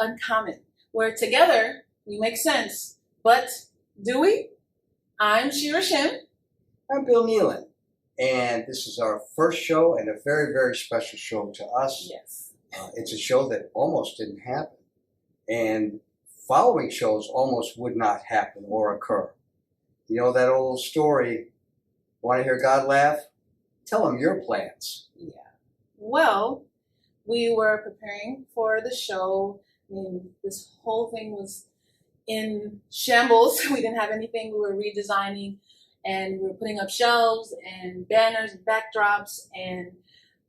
Uncommon, where together we make sense. But do we? I'm Shera.Shim. I'm Bill Nealon, and this is our first show and a very, very special show to us. Yes. It's a show that almost didn't happen, and following shows almost would not happen or occur. You know that old story, want to hear God laugh? Tell him your plans. Yeah. Well, we were preparing for the show. I mean, this whole thing was in shambles. We didn't have anything. We were redesigning, and we were putting up shelves and banners and backdrops. And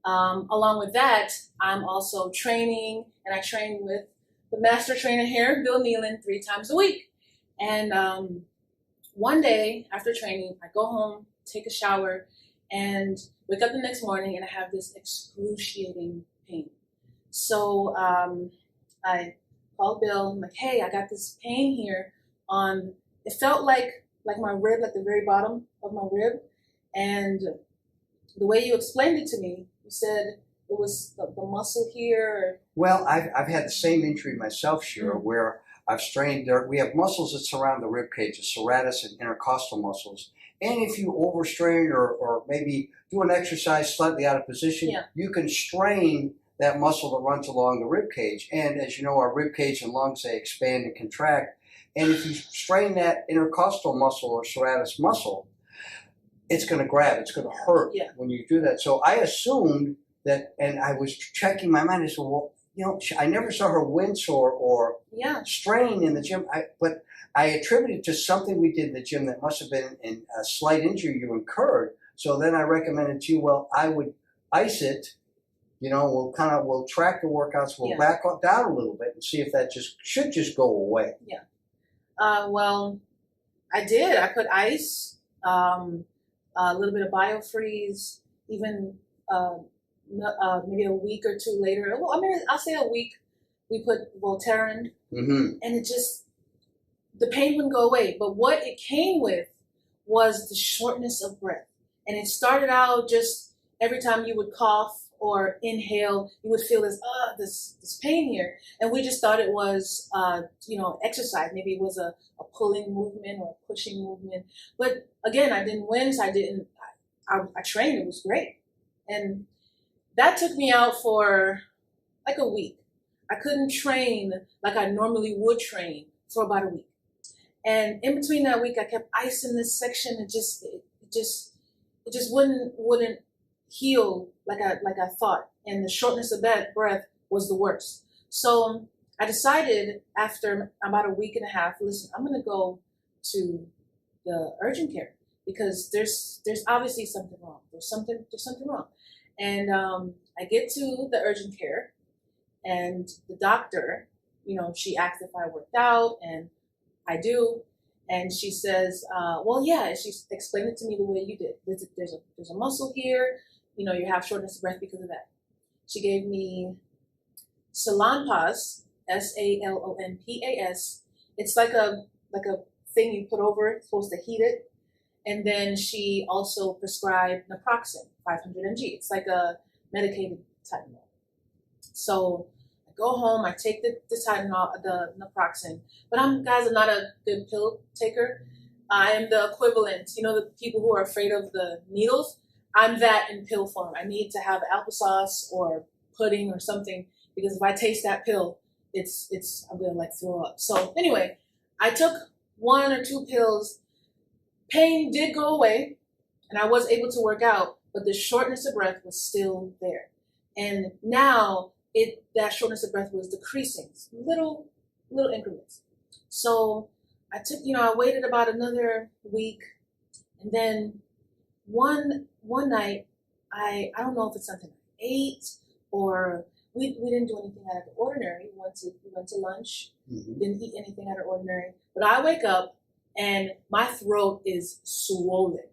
along with that, I'm also training, and I train with the master trainer here, Bill Nealon, 3 times a week. And one day after training, I go home, take a shower, and wake up the next morning, and I have this excruciating pain. So I called Bill. I'm like, hey, I got this pain here on, it felt like my rib, like the very bottom of my rib. And the way you explained it to me, you said it was the muscle here. Well, I've had the same injury myself, Shera, where I've strained. We have muscles that surround the rib cage, the serratus and intercostal muscles. And if you overstrain or maybe do an exercise slightly out of position, you can strain that muscle that runs along the rib cage. And as you know, our rib cage and lungs, they expand and contract. And if you strain that intercostal muscle or serratus muscle, it's going to grab, it's going to hurt when you do that. So I assumed that, and I was checking my mind. I said, well, you know, I never saw her wince or strain in the gym. But I attributed it to something we did in the gym that must have been a slight injury you incurred. So then I recommended to you, well, I would ice it. You know, we'll track the workouts. We'll back down a little bit and see if that should just go away. Yeah. Well, I did. I put ice, a little bit of biofreeze, even maybe a week or 2 later. Well, I mean, I'll say a week. We put Voltaren, and it just, the pain wouldn't go away. But what it came with was the shortness of breath. And it started out just every time you would cough or inhale, you would feel this pain here. And we just thought it was, exercise. Maybe it was a pulling movement or a pushing movement. But again, I didn't wince. I trained. It was great. And that took me out for like a week. I couldn't train like I normally would train for about a week. And in between that week, I kept icing this section. It just wouldn't heal like I thought. And the shortness of that breath was the worst. So I decided after about a week and a half, listen, I'm going to go to the urgent care because there's obviously something wrong. There's something wrong. And I get to the urgent care, and the doctor, she asked if I worked out, and I do. And she says, well, yeah. And she explained it to me the way you did. There's a muscle here. You have shortness of breath because of that. She gave me Salonpas, Salonpas. It's like a thing you put over it, supposed to heat it. And then she also prescribed naproxen, 500 mg. It's like a medicated Tylenol. So I go home, I take the Tylenol, the naproxen. But I'm not a good pill taker. I am the equivalent. The people who are afraid of the needles, I'm that in pill form. I need to have applesauce or pudding or something, because if I taste that pill, I'm gonna throw up. So anyway, I took 1 or 2 pills. Pain did go away, and I was able to work out, but the shortness of breath was still there. And now that shortness of breath was decreasing, little increments. So I took, I waited about another week, and then one night, I don't know if it's something I ate or we didn't do anything out of the ordinary. We went to lunch, didn't eat anything out of the ordinary. But I wake up and my throat is swollen.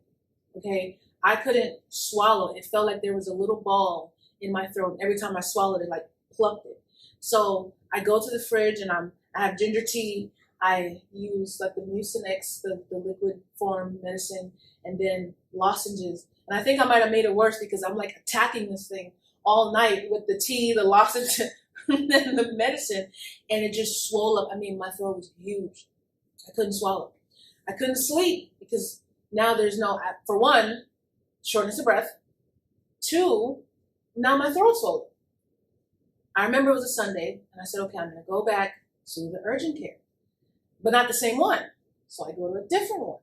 Okay, I couldn't swallow. It felt like there was a little ball in my throat. Every time I swallowed it, plucked it. So I go to the fridge and I have ginger tea. I use the Mucinex, the liquid form medicine, and then lozenges. And I think I might have made it worse because I'm attacking this thing all night with the tea, the lozenge, than the medicine, and it just swelled up. I mean, my throat was huge. I couldn't swallow. I couldn't sleep because now there's no, for one, shortness of breath. Two, now my throat's swollen. I remember it was a Sunday, and I said, okay, I'm going to go back to the urgent care, but not the same one. So I go to a different one.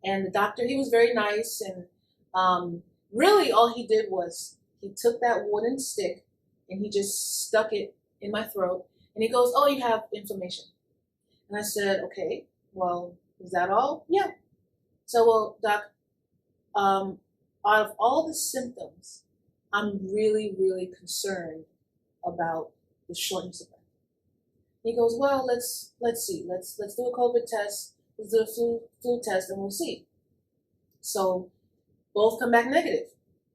And the doctor, he was very nice, and really all he did was he took that wooden stick and he just stuck it in my throat, and he goes, oh, you have inflammation. And I said, okay, well, is that all? Yeah. So, well, doc, out of all the symptoms, I'm really, really concerned about the shortness of breath. He goes, well, let's see. Let's do a COVID test. Let's do a flu test, and we'll see. So both come back negative.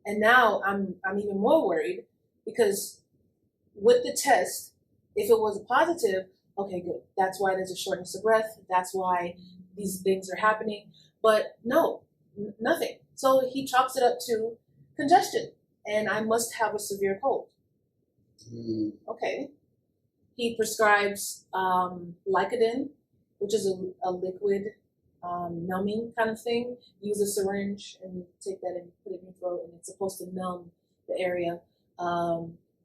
And now I'm even more worried because with the test, if it was a positive, okay, good. That's why there's a shortness of breath. That's why these things are happening. But no, nothing. So he chalks it up to congestion, and I must have a severe cold. Okay. He prescribes Vicodin, which is a liquid numbing kind of thing. You use a syringe and you take that and put it in your throat, and it's supposed to numb the area.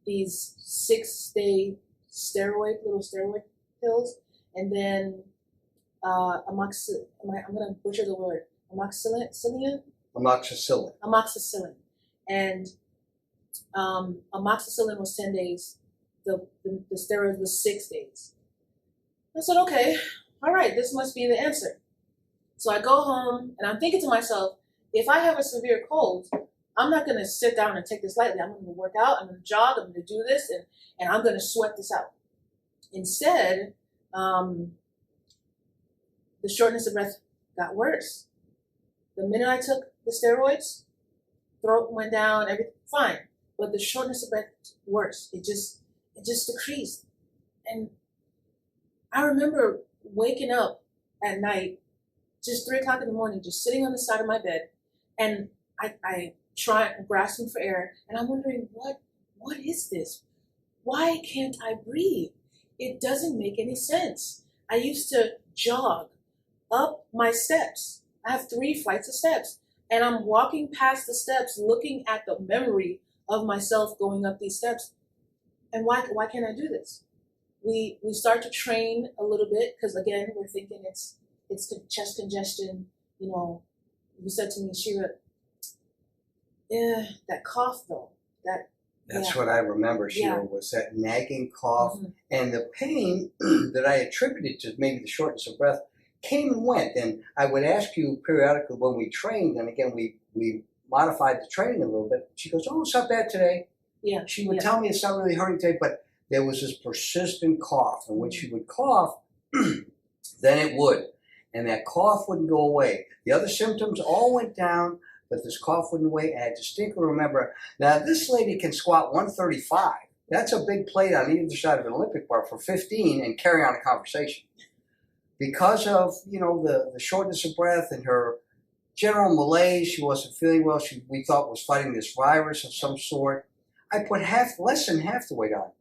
These 6-day little steroid pills, and then I'm going to butcher the word, amoxicillin. And amoxicillin was 10 days. The steroids was 6 days. I said, okay, all right, this must be the answer. So I go home and I'm thinking to myself, if I have a severe cold, I'm not going to sit down and take this lightly. I'm going to work out, I'm going to jog, I'm going to do this, and I'm going to sweat this out. Instead, the shortness of breath got worse. The minute I took the steroids, throat went down, everything fine. But the shortness of breath worse. It just decreased. And I remember waking up at night, just 3 o'clock in the morning, just sitting on the side of my bed, and I try grasping for air, and I'm wondering, what is this? Why can't I breathe? It doesn't make any sense. I used to jog up my steps. I have 3 flights of steps, and I'm walking past the steps, looking at the memory of myself going up these steps. And why can't I do this? We start to train a little bit because, again, we're thinking it's chest congestion. You know, you said to me, Shera, that cough though. That's what I remember, Shera, was that nagging cough, and the pain that I attributed to maybe the shortness of breath came and went. And I would ask you periodically when we trained, and again we modified the training a little bit. She goes, "Oh, it's not bad today." Yeah. She would tell me it's not really hurting today, but there was this persistent cough, and when she would cough, then it would, and that cough wouldn't go away. The other symptoms all went down, but this cough wouldn't away. And I distinctly remember, now this lady can squat 135. That's a big plate on either side of an Olympic bar for 15 and carry on a conversation. Because of, the shortness of breath and her general malaise, she wasn't feeling well. We thought was fighting this virus of some sort. I put less than half the weight on.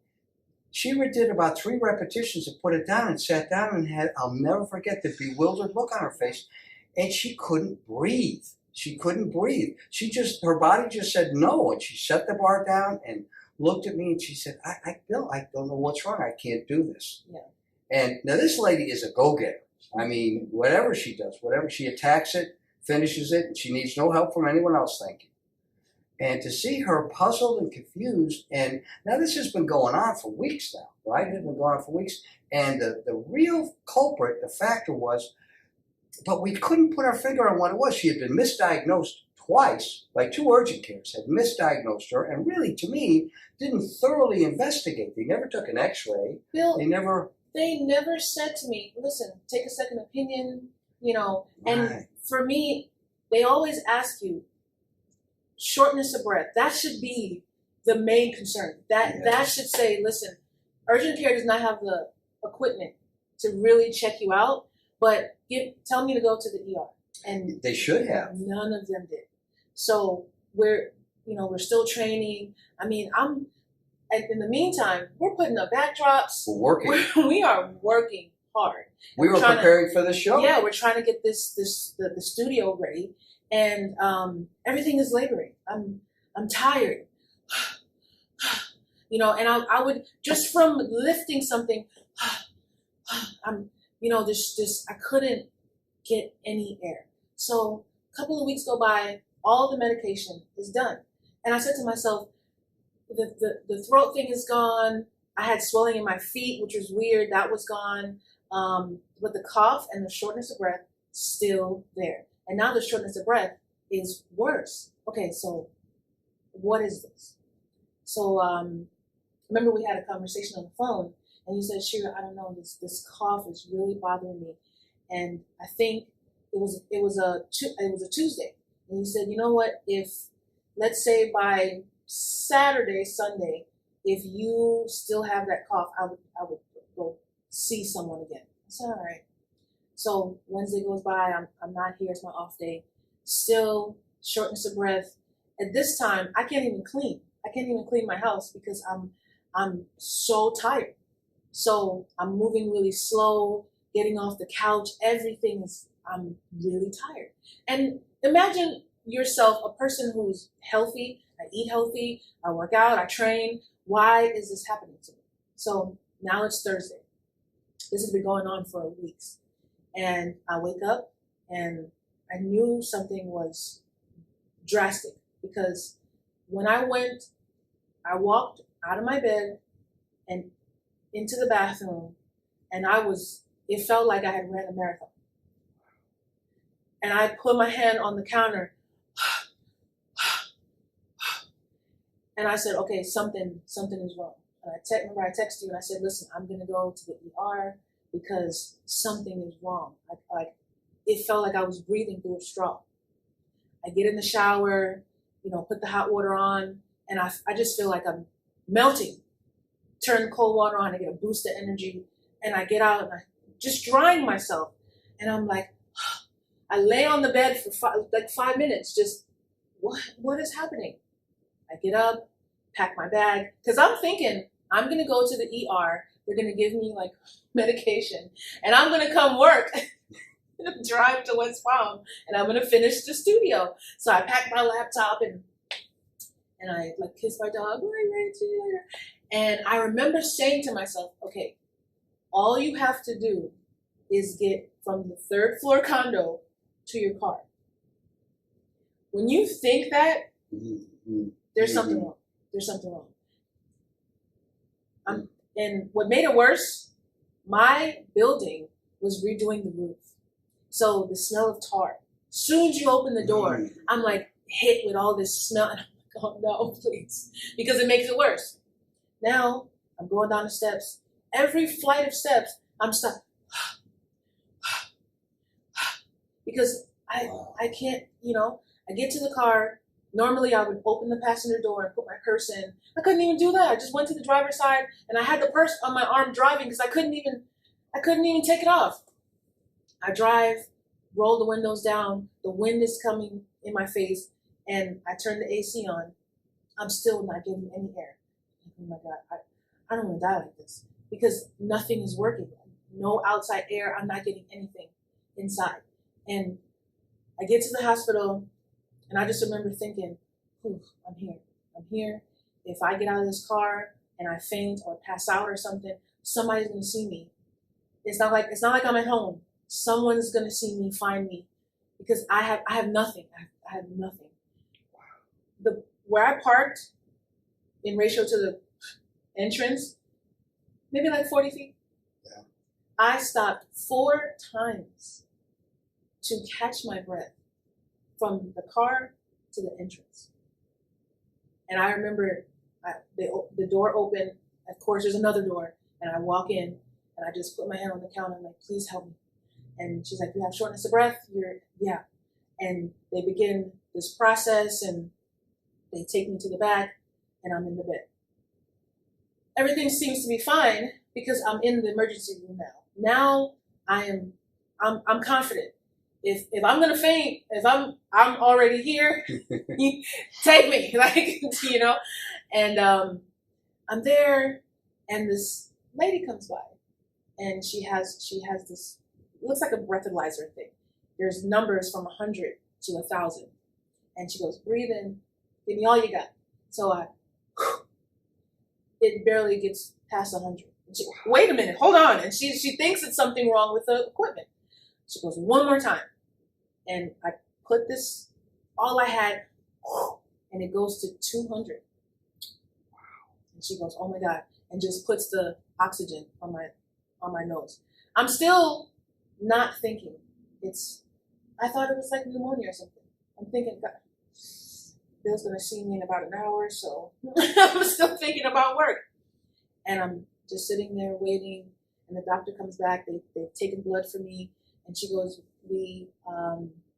Shera did about 3 repetitions and put it down and sat down and I'll never forget the bewildered look on her face. And she couldn't breathe. She couldn't breathe. Her body just said no. And she set the bar down and looked at me and she said, Bill, I don't know what's wrong. I can't do this. Yeah. And now this lady is a go-getter. I mean, whatever she does, whatever she attacks it, finishes it, and she needs no help from anyone else, thank you. And to see her puzzled and confused, and now this has been going on for weeks now, right? It has been going on for weeks. And the real culprit, the factor was, but we couldn't put our finger on what it was. She had been misdiagnosed twice by 2 urgent cares, had misdiagnosed her, and really, to me, didn't thoroughly investigate. They never took an x-ray. Bill, They never said to me, listen, take a second opinion, and Right. For me, they always ask you, shortness of breath, that should be the main concern. That should say, listen, urgent care does not have the equipment to really check you out, but tell me to go to the ER. And They should have. None of them did. So we're still training. I mean, And in the meantime, we're putting up backdrops. We're working. We are working hard. We were preparing for the show. Yeah, we're trying to get the studio ready, and everything is laboring. I'm tired. You know, and I would, just from lifting something, I couldn't get any air. So a couple of weeks go by, all the medication is done. And I said to myself, the throat thing is gone. I had swelling in my feet, which was weird. That was gone. But the cough and the shortness of breath, still there. And now the shortness of breath is worse. Okay, so what is this? So remember we had a conversation on the phone, and you said, Shera, I don't know, this cough is really bothering me. And I think it was a Tuesday. And you said, you know what, if, let's say by Saturday, Sunday, if you still have that cough, I would go see someone again. I said, all right. So Wednesday goes by, I'm not here, it's my off day. Still shortness of breath. At this time, I can't even clean. I can't even clean my house because I'm so tired. So I'm moving really slow, getting off the couch, I'm really tired. And imagine yourself, a person who's healthy, I eat healthy, I work out, I train. Why is this happening to me? So now it's Thursday. This has been going on for weeks. And I wake up and I knew something was drastic, because when I walked out of my bed and into the bathroom, and it felt like I had ran a marathon. And I put my hand on the counter, and I said, okay, something is wrong. And remember I texted you and I said, listen, I'm gonna go to the ER because something is wrong. It felt like I was breathing through a straw. I get in the shower, put the hot water on, and I just feel like I'm melting. Turn the cold water on, I get a boost of energy, and I get out and I just drying myself. And I'm like, I lay on the bed for 5 minutes, just, what is happening? I get up, pack my bag, because I'm thinking I'm going to go to the ER. They're going to give me medication, and I'm going to come work, drive to West Palm, and I'm going to finish the studio. So I pack my laptop and I kiss my dog. All right, see you later. And I remember saying to myself, okay, all you have to do is get from the 3rd floor condo to your car. When you think that, there's something wrong. There's something wrong. And what made it worse, my building was redoing the roof. So the smell of tar. Soon as you open the door, I'm hit with all this smell. And I'm like, oh no, please. Because it makes it worse. Now I'm going down the steps. Every flight of steps, I'm stuck. Because I can't, I get to the car. Normally I would open the passenger door and put my purse in. I couldn't even do that. I just went to the driver's side and I had the purse on my arm driving because I couldn't even take it off. I drive, roll the windows down. The wind is coming in my face and I turn the AC on. I'm still not getting any air. Oh my God, I don't want to die like this because nothing is working. No outside air. I'm not getting anything inside. And I get to the hospital and I just remember thinking, I'm here. I'm here. If I get out of this car and I faint or pass out or something, somebody's going to see me. It's not like I'm at home. Someone's going to see me, find me, because I have nothing. I have nothing. Where I parked in ratio to the entrance, maybe 40 feet. Yeah. I stopped 4 times to catch my breath from the car to the entrance. And I remember the door opened. Of course, there's another door. And I walk in and I just put my hand on the counter. I'm like, please help me. And she's like, you have shortness of breath? Yeah. And they begin this process and they take me to the back and I'm in the bed. Everything seems to be fine because I'm in the emergency room now. Now I'm confident. If I'm gonna faint, if I'm already here, take me, And I'm there, and this lady comes by, and she has this, looks like a breathalyzer thing. There's numbers from 100 to 1,000, and she goes, breathe in, give me all you got. So it barely gets past 100. She, wait a minute, hold on, and she thinks it's something wrong with the equipment. She goes, one more time, and I put this, all I had, and it goes to 200. And she goes, oh my God, and just puts the oxygen on my nose. I'm still not thinking I thought it was like pneumonia or something. I'm thinking, God, Bill's gonna see me in about an hour, so I'm still thinking about work. And I'm just sitting there waiting, and the doctor comes back, they've taken blood from me, and she goes, we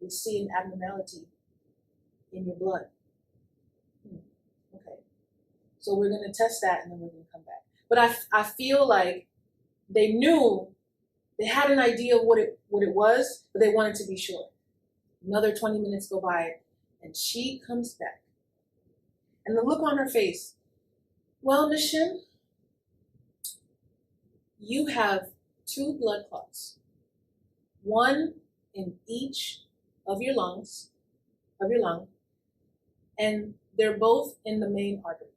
see an abnormality in your blood. Okay. So we're gonna test that, and then we're gonna come back. But I feel like they knew, they had an idea of what it was, but they wanted to be sure. Another 20 minutes go by, and she comes back. And the look on her face, well, Miss Shim, you have 2 blood clots, one in each of your lung, and they're both in the main artery.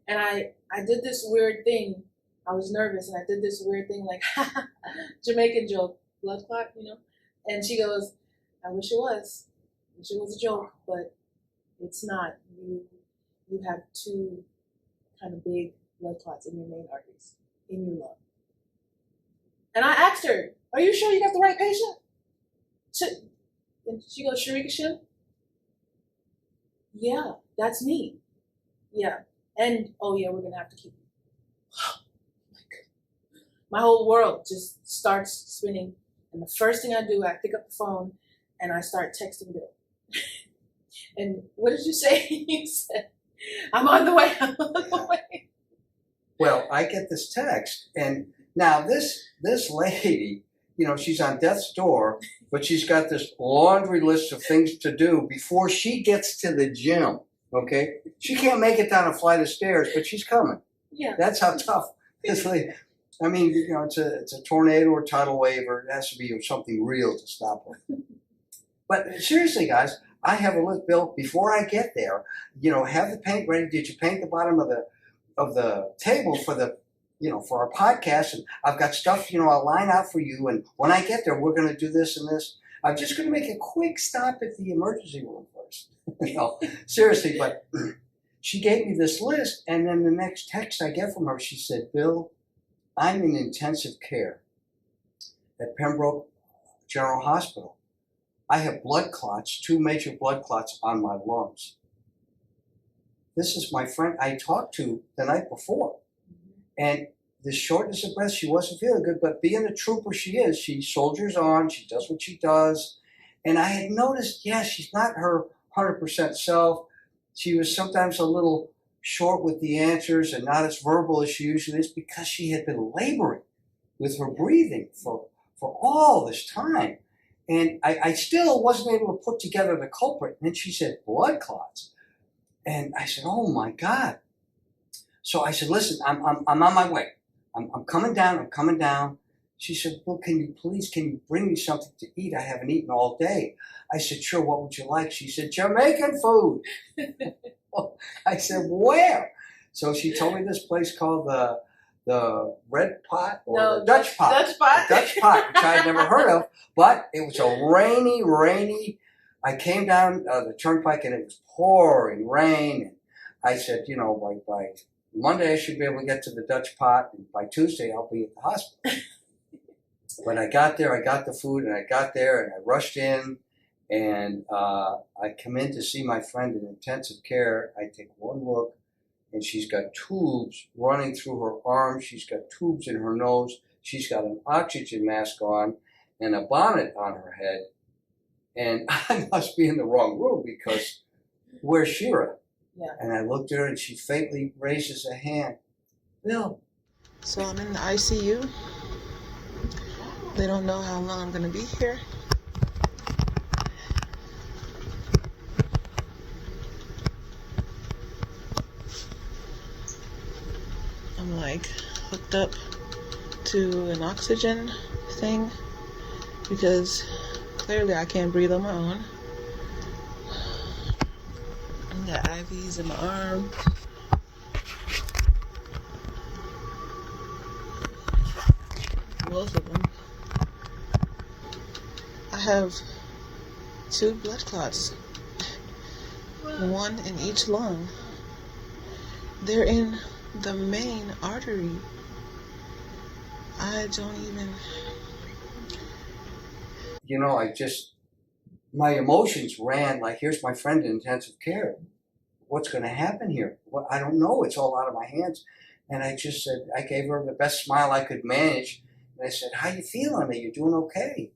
And I did this weird thing. I was nervous, and I did this weird thing, like Jamaican joke, blood clot, you know? And she goes, I wish it was. I wish it was a joke, but it's not. You have 2 kind of big blood clots in your main arteries, in your lung. And I asked her, are you sure you got the right patient? And she goes, Shera.Shim? Yeah, that's me. Yeah. And, oh yeah, we're going to have to keep my whole world just starts spinning. And the first thing I do, I pick up the phone and I start texting Bill. And what did you say? You said, I'm on the way. I'm on the way. Well, I get this text, and now this lady, you know, she's on death's door, but she's got this laundry list of things to do before she gets to the gym. Okay, she can't make it down a flight of stairs, but she's coming. Yeah, that's how tough this lady. I mean, you know, it's a tornado or tidal wave, or it has to be something real to stop her. But seriously, guys, I have a list, Bill. Before I get there, you know, have the paint ready. Did you paint the bottom of the table for the, you know, for our podcast? And I've got stuff, you know, I'll line out for you. And when I get there, we're going to do this and this. I'm just going to make a quick stop at the emergency room first. You know, seriously, but she gave me this list, and then the next text I get from her, she said, Bill, I'm in intensive care at Pembroke General Hospital. I have blood clots, 2 major blood clots on my lungs. This is my friend I talked to the night before. And the shortness of breath, she wasn't feeling good, but being the trooper she is, she soldiers on, she does what she does. And I had noticed, yeah, she's not her 100% self. She was sometimes a little short with the answers and not as verbal as she usually is, because she had been laboring with her breathing for all this time. And I still wasn't able to put together the culprit. And then she said, blood clots. And I said, oh my God. So I said, listen, I'm on my way. I'm coming down. She said, well, can you bring me something to eat? I haven't eaten all day. I said, sure, what would you like? She said, Jamaican food. I said, where? So she told me this place called the Red Pot, or the Dutch Pot. Dutch Pot. The Dutch Pot, which I had never heard of. But it was a rainy, I came down the turnpike and it was pouring rain. And I said, you know, by Monday I should be able to get to the Dutch Pot, and by Tuesday I'll be at the hospital. When I got there, I got the food, and I got there, and I rushed in, and I come in to see my friend in intensive care. I take one look, and she's got tubes running through her arms. She's got tubes in her nose. She's got an oxygen mask on and a bonnet on her head. And I must be in the wrong room, because where's Shera? Yeah. And I looked at her, and she faintly raises a hand. Bill. So I'm in the ICU. They don't know how long I'm going to be here. hooked up to an oxygen thing because clearly I can't breathe on my own. I got IVs in my arm. Both of them. I have 2 blood clots, one in each lung. They're in the main artery. I don't even... You know, my emotions ran like, here's my friend in intensive care. What's going to happen here? Well, I don't know. It's all out of my hands. And I just said, I gave her the best smile I could manage. And I said, how you feeling? Are you doing okay?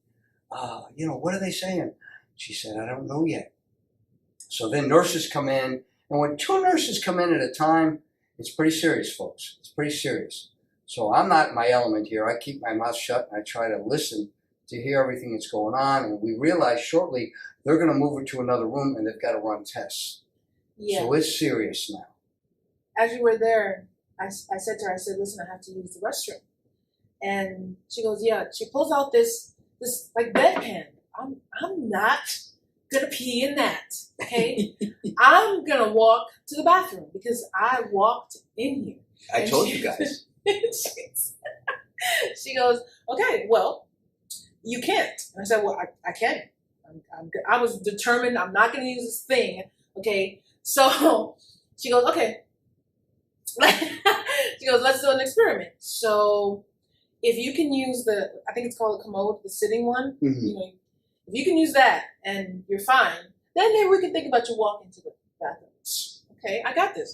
What are they saying? She said, I don't know yet. So then nurses come in. And when 2 nurses come in at a time, it's pretty serious, folks. It's pretty serious. So I'm not in my element here. I keep my mouth shut and I try to listen to hear everything that's going on. And we realize shortly they're going to move her to another room and they've got to run tests. Yeah. So it's serious now. As you were there, I said to her, I said, listen, I have to use the restroom. And she goes, yeah. She pulls out this like bedpan. I'm not gonna pee in that, okay? I'm gonna walk to the bathroom because I walked in here. I told you guys. She goes, okay, well, you can't. And I said, well, I can. I was determined I'm not gonna use this thing, okay? So she goes, okay. She goes, let's do an experiment. So if you can use I think it's called a commode, the sitting one, Mm-hmm. If you can use that and you're fine, then maybe we can think about you walking to the bathroom. Okay, I got this.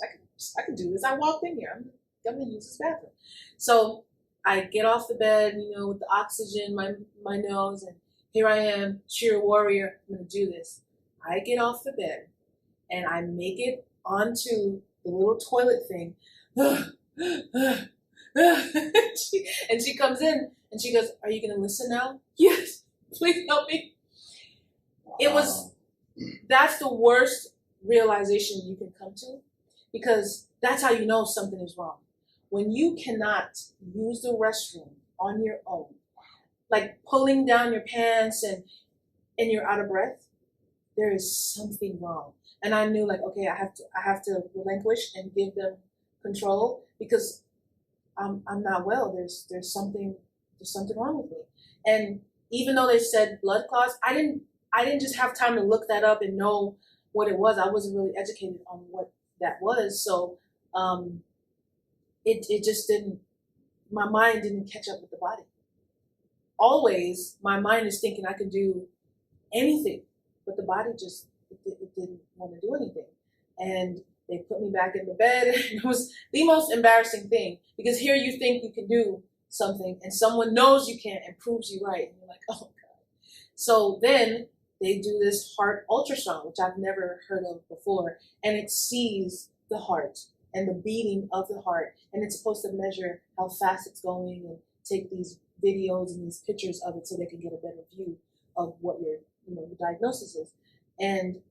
I can do this. I walked in here. I'm gonna use this bathroom. So I get off the bed, with the oxygen, my nose, and here I am, cheer warrior. I'm gonna do this. I get off the bed and I make it onto the little toilet thing. And she comes in and she goes, are you gonna listen now? Yes, please help me. That's the worst realization you can come to, because that's how you know something is wrong. When you cannot use the restroom on your own, like pulling down your pants and you're out of breath, there is something wrong. And I knew, like, okay, I have to relinquish and give them control, because I'm not well. There's something wrong with me. And even though they said blood clots, I didn't just have time to look that up and know what it was. I wasn't really educated on what that was. So it just didn't, my mind didn't catch up with the body. Always my mind is thinking I can do anything, but the body just, it didn't want to do anything. And they put me back in the bed. It was the most embarrassing thing, because here you think you can do something and someone knows you can't and proves you right. And you're like, oh God. So then they do this heart ultrasound, which I've never heard of before. And it sees the heart and the beating of the heart. And it's supposed to measure how fast it's going and take these videos and these pictures of it so they can get a better view of what your diagnosis is. And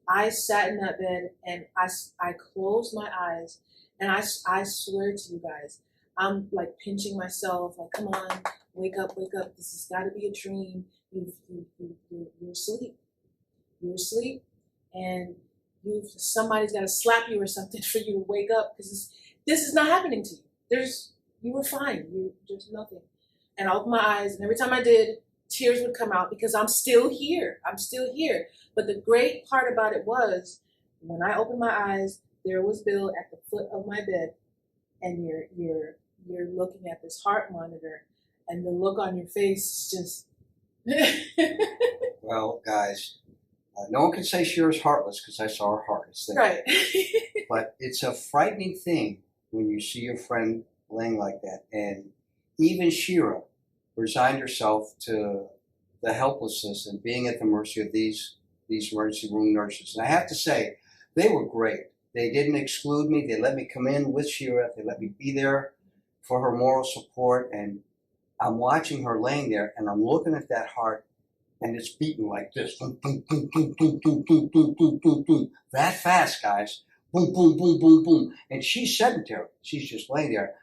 I sat in that bed and I closed my eyes, and I swear to you guys, I'm like pinching myself, like, come on, wake up, this has got to be a dream. You're asleep. You're asleep, and somebody's got to slap you or something for you to wake up, because this is not happening to you. You were fine. There's nothing. And I opened my eyes, and every time I did, tears would come out, because I'm still here. But the great part about it was, when I opened my eyes, there was Bill at the foot of my bed, and you're looking at this heart monitor, and the look on your face is just. Well, guys, no one can say Shera's heartless, because I saw her heart. It's there. Right. But it's a frightening thing when you see your friend laying like that. And even Shera resigned herself to the helplessness and being at the mercy of these emergency room nurses. And I have to say, they were great. They didn't exclude me. They let me come in with Shera. They let me be there for her moral support. And I'm watching her laying there, and I'm looking at that heart, and it's beating like this. Boom, boom, boom, boom, boom, boom, boom, boom, boom, boom, boom. That fast, guys. Boom, boom, boom, boom, boom. And she's sedentary. She's just laying there.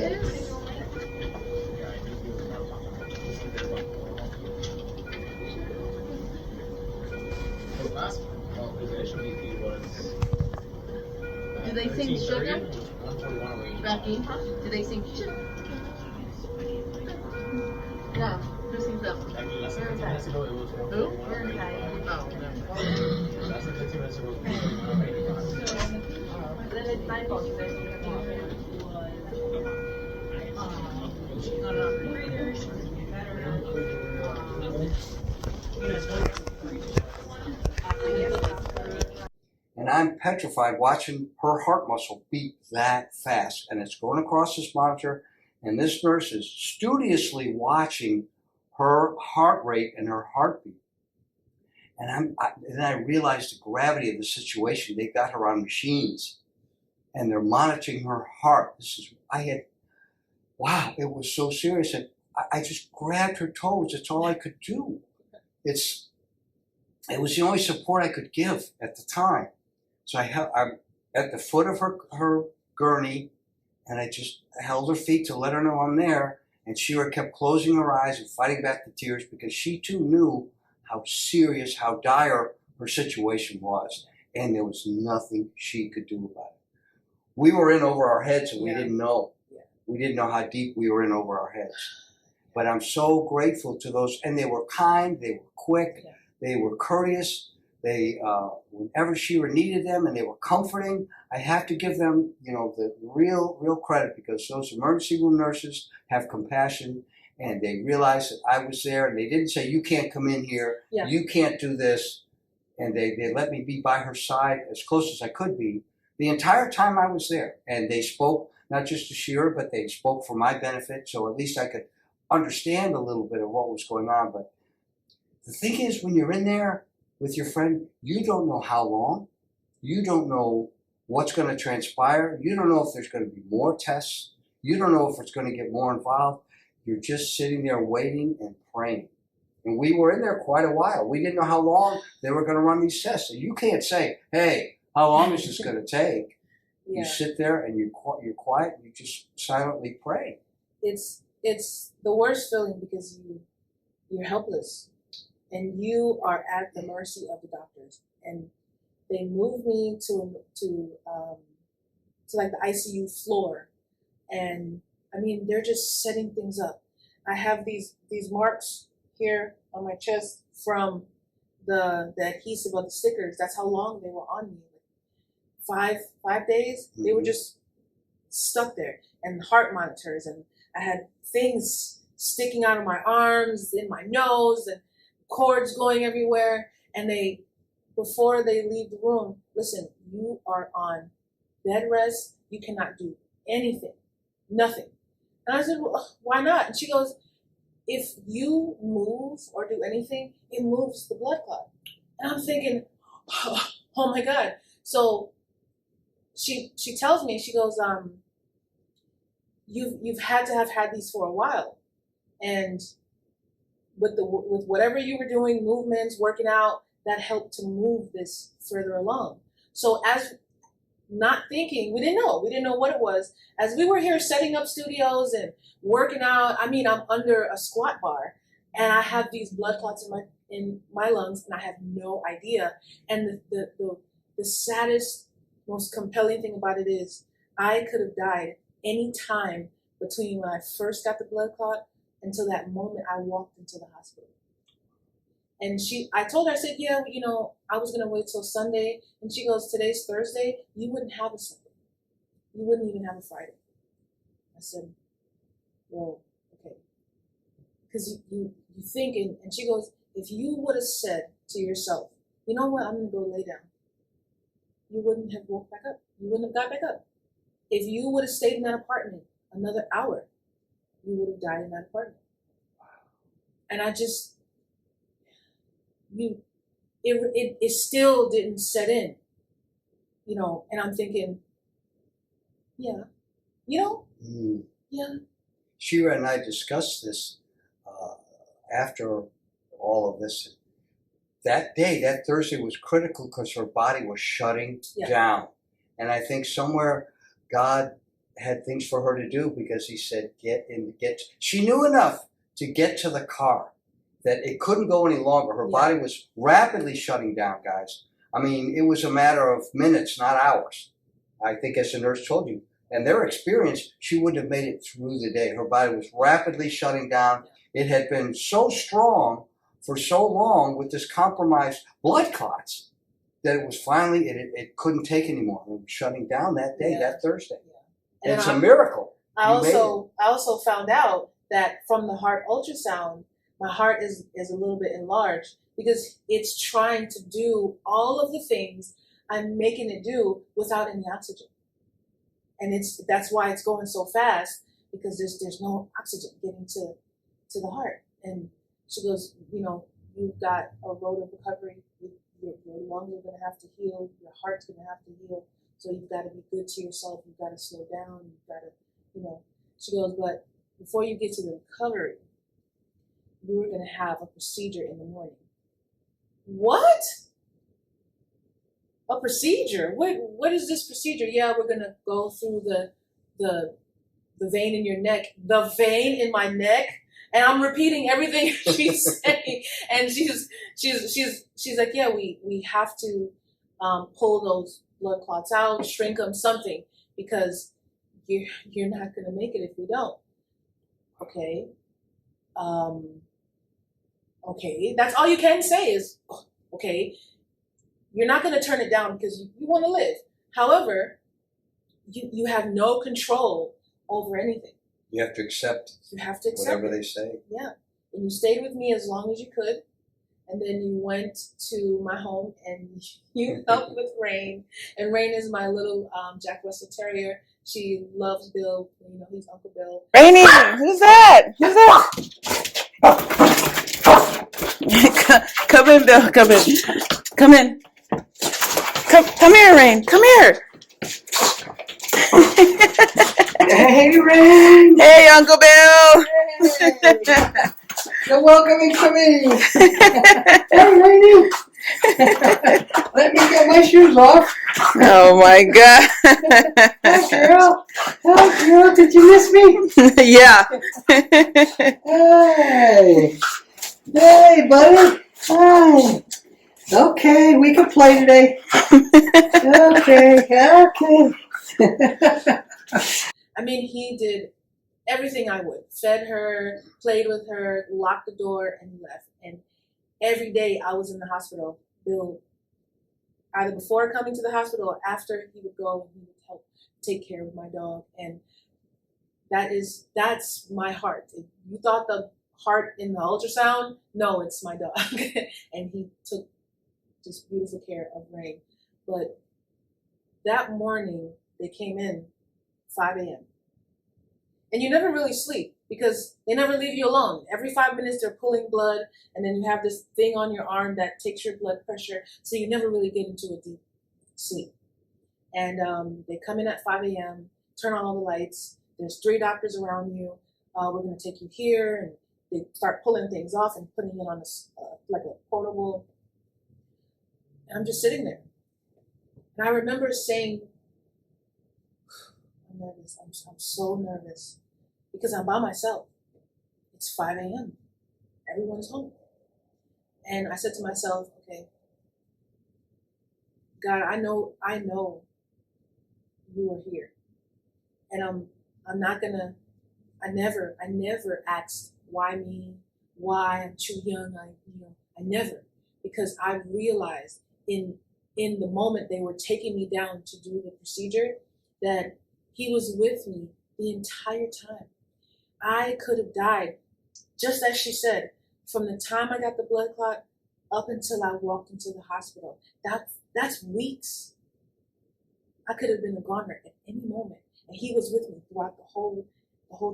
this? The last observation BP was. Do they sing sugar? 141 Becky, do they sing sugar? No. Who sings that one? Actually, less than 15 minutes ago, it was 141. Who? Oh, no. less than 15 minutes ago, it was 185. And I'm petrified watching her heart muscle beat that fast. And it's going across this monitor, and this nurse is studiously watching her heart rate and her heartbeat. And then I realized the gravity of the situation. They got her on machines, and they're monitoring her heart. Wow, it was so serious. And I just grabbed her toes. That's all I could do. It was the only support I could give at the time. So I'm at the foot of her gurney, and I just held her feet to let her know I'm there. And Shera kept closing her eyes and fighting back the tears because she too knew how serious, how dire her situation was. And there was nothing she could do about it. We were in over our heads, and we didn't know. We didn't know how deep we were in over our heads. But I'm so grateful to those. And they were kind, they were quick, they were courteous. They, whenever Shera needed them, and they were comforting, I have to give them, the real credit, because those emergency room nurses have compassion, and they realized that I was there, and they didn't say, you can't come in here, you can't do this, and they let me be by her side as close as I could be the entire time I was there. And they spoke not just to Shera, but they spoke for my benefit, so at least I could understand a little bit of what was going on. But the thing is, when you're in there with your friend, you don't know how long. You don't know what's going to transpire. You don't know if there's going to be more tests. You don't know if it's going to get more involved. You're just sitting there waiting and praying. And we were in there quite a while. We didn't know how long they were going to run these tests. And you can't say, hey, how long is this going to take? You sit there and you're quiet and you just silently pray. It's the worst feeling because you're helpless. And you are at the mercy of the doctors, and they move me to like the ICU floor, and I mean they're just setting things up. I have these marks here on my chest from the adhesive of the stickers. That's how long they were on me. 5 days. They were just stuck there, and heart monitors, and I had things sticking out of my arms, in my nose, and cords going everywhere. And before they leave the room, listen, you are on bed rest. You cannot do anything, nothing. And I said, well, why not? And she goes, if you move or do anything, it moves the blood clot. And I'm thinking, oh my God. So she tells me, she goes, you've had to have had these for a while. And with whatever you were doing, movements, working out, that helped to move this further along. So as not thinking, we didn't know what it was. As we were here setting up studios and working out, I mean, I'm under a squat bar and I have these blood clots in my lungs, and I have no idea. And the saddest, most compelling thing about it is I could have died any time between when I first got the blood clot until that moment I walked into the hospital. And I told her, I said, yeah, I was going to wait till Sunday. And she goes, today's Thursday. You wouldn't have a Sunday. You wouldn't even have a Friday. I said, well, okay. Because you think, and she goes, if you would have said to yourself, you know what, I'm going to go lay down, you wouldn't have woke back up. You wouldn't have got back up. If you would have stayed in that apartment another hour, you would have died in that apartment. And I just, it still didn't set in, and I'm thinking, yeah. Shera and I discussed this after all of this. That day, that Thursday, was critical because her body was shutting down. And I think somewhere God had things for her to do because he said, she knew enough to get to the car that it couldn't go any longer. Her body was rapidly shutting down, guys. I mean, it was a matter of minutes, not hours. I think, as the nurse told you, and their experience, she wouldn't have made it through the day. Her body was rapidly shutting down. It had been so strong for so long with this compromised blood clots that it was finally, it couldn't take anymore. It was shutting down that day, that Thursday. And it's a miracle. I also found out that from the heart ultrasound, my heart is a little bit enlarged because it's trying to do all of the things I'm making it do without any oxygen. And that's why it's going so fast, because there's no oxygen getting to the heart. And she goes, you've got a road of recovery. Your lungs are going to have to heal. Your heart's going to have to heal. So you've got to be good to yourself. You've got to slow down. You've got to, She goes, but before you get to the recovery, you were going to have a procedure in the morning. What? A procedure? What is this procedure? Yeah, we're going to go through the vein in your neck. The vein in my neck? And I'm repeating everything she's saying. And she's like, yeah, we have to pull those blood clots out, shrink them, something, because you're not going to make it if we don't. Okay. Okay. That's all you can say is, okay, you're not going to turn it down because you want to live. However, you have no control over anything. You have to accept. You have to accept whatever they say. Yeah. And you stayed with me as long as you could. And then you went to my home and you helped with Rain. And Rain is my little Jack Russell Terrier. She loves Bill. He's Uncle Bill. Rainy, who's that? Who's that? Come in, Bill. Come in. Come in. Come here, Rain. Come here. Hey, Rain. Hey, Uncle Bill. Hey. You're welcoming to me. Hey, Rainy. Let me get my shoes off. Oh, my God. Hi, girl. Hi, girl. Did you miss me? Yeah. Hey. Hey, buddy. Hi. Okay, we can play today. Okay. I mean, he did everything I would. Fed her, played with her, locked the door, and left. And every day I was in the hospital, Bill, either before coming to the hospital or after, he would go and he would help take care of my dog. And that's my heart. If you thought the heart in the ultrasound, no, it's my dog. And he took just beautiful care of Rain. But that morning, they came in 5 a.m. And you never really sleep because they never leave you alone. Every 5 minutes they're pulling blood, and then you have this thing on your arm that takes your blood pressure, so you never really get into a deep sleep. And they come in at 5 a.m., turn on all the lights. There's 3 doctors around you. We're going to take you here, and they start pulling things off and putting it on like a portable. And I'm just sitting there. And I remember saying, I'm nervous. I'm so nervous because I'm by myself. It's 5 a.m. Everyone's home. And I said to myself, okay, God, I know you are here. And I'm not gonna, I never asked why me, why I'm too young. I never, because I realized in the moment they were taking me down to do the procedure that he was with me the entire time. I could have died, just as she said, from the time I got the blood clot up until I walked into the hospital. That's weeks. I could have been a goner at any moment. And he was with me throughout the whole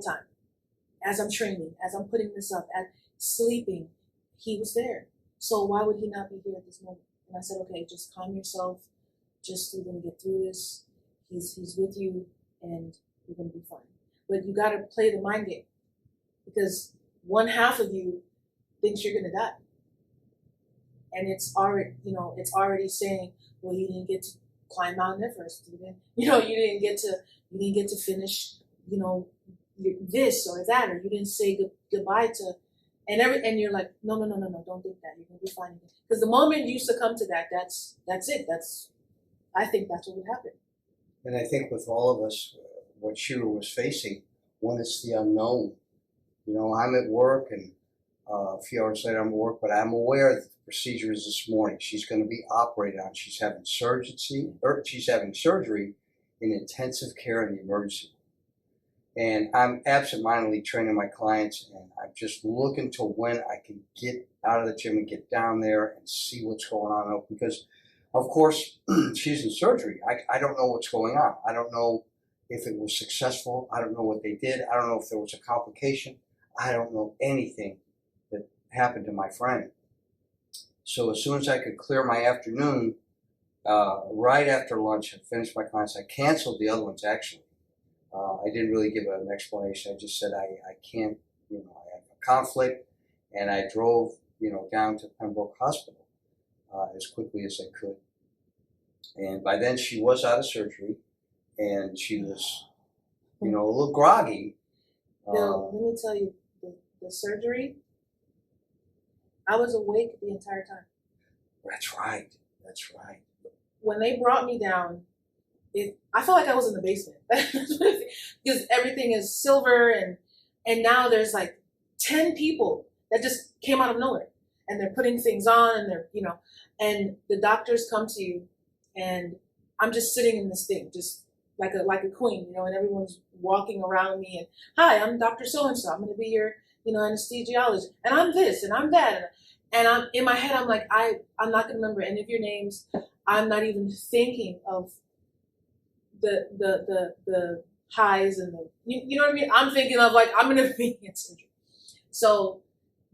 time. As I'm training, as I'm putting this up, as sleeping, he was there. So why would he not be here at this moment? And I said, okay, just calm yourself. Just, we're going to get through this. He's with you, and we're going to be fine. But you got to play the mind game, because one half of you thinks you're going to die. And it's already saying, well, you didn't get to climb Mount Everest. You didn't get to finish, this or that, or you didn't say goodbye to, and you're like, no, don't think that. You're gonna be fine. Because the moment you succumb to that, that's it. I think that's what would happen. And I think with all of us, what Shera was facing, one is the unknown. I'm at work, and a few hours later I'm at work, but I'm aware that the procedure is this morning. She's going to be operated on. She's having surgery in intensive care in the emergency room. And I'm absentmindedly training my clients, and I'm just looking to when I can get out of the gym and get down there and see what's going on. Because, of course, she's in surgery. I don't know what's going on. I don't know if it was successful. I don't know what they did. I don't know if there was a complication. I don't know anything that happened to my friend. So as soon as I could clear my afternoon, right after lunch, I finished my clients. I canceled the other ones, actually. I didn't really give an explanation. I just said I can't, I have a conflict, and I drove, down to Pembroke Hospital as quickly as I could. And by then she was out of surgery, and she was, a little groggy. Bill, let me tell you, the surgery, I was awake the entire time. That's right. When they brought me down, I felt like I was in the basement because everything is silver, and now there's like 10 people that just came out of nowhere, and they're putting things on, and they're and the doctors come to you, and I'm just sitting in this thing, just like a queen, and everyone's walking around me, and hi, I'm Dr. So-and-so. I'm going to be your anesthesiologist, and I'm this and I'm that, and I'm in my head. I'm like I'm not going to remember any of your names. I'm not even thinking of the highs and you know what I mean? I'm thinking of like I'm gonna be in surgery. So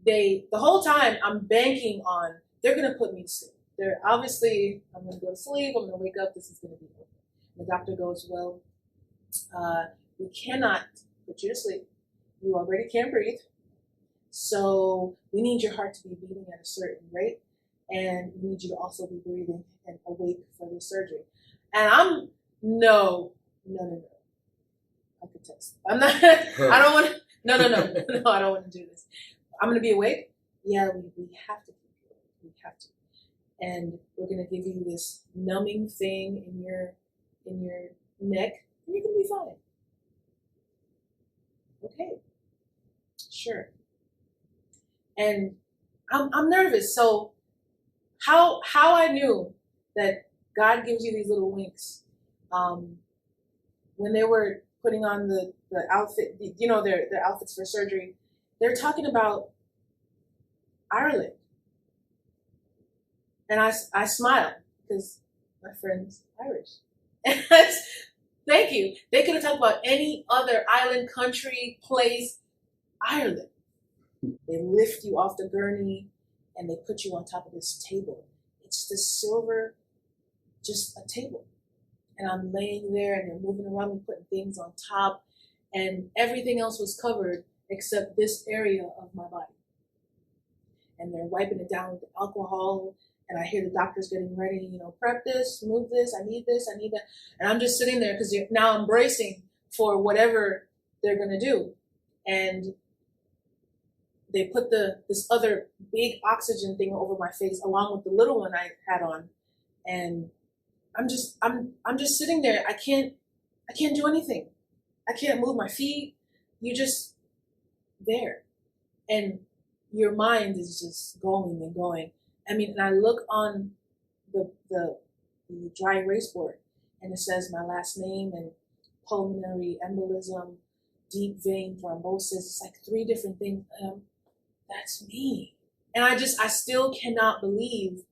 the whole time I'm banking on they're gonna put me to sleep. They're obviously I'm gonna go to sleep, I'm gonna wake up, this is gonna be over. The doctor goes, well, we cannot put you to sleep. You already can't breathe. So we need your heart to be beating at a certain rate, and we need you to also be breathing and awake for the surgery. And I'm no. I could test. I'm not. I don't want to. No. I don't want to do this. I'm going to be awake. Yeah, we have to keep you awake. We have to. And we're going to give you this numbing thing in your neck, and you're going to be fine. Okay. Sure. And I'm nervous. So how I knew that God gives you these little winks. When they were putting on the outfit, their outfits for surgery, they're talking about Ireland. And I smiled because my friend's Irish. And thank you. They could have talked about any other island, country, place, Ireland. They lift you off the gurney and they put you on top of this table. It's the silver, just a table. And I'm laying there and they're moving around me, putting things on top, and everything else was covered except this area of my body. And they're wiping it down with alcohol, and I hear the doctors getting ready, prep this, move this, I need that. And I'm just sitting there because now I'm bracing for whatever they're going to do. And they put this other big oxygen thing over my face along with the little one I had on. And I'm just sitting there. I can't do anything. I can't move my feet. You're just there. And your mind is just going and going. I mean, and I look on the dry erase board, and it says my last name and pulmonary embolism, deep vein thrombosis. It's like 3 different things. That's me. And I still cannot believe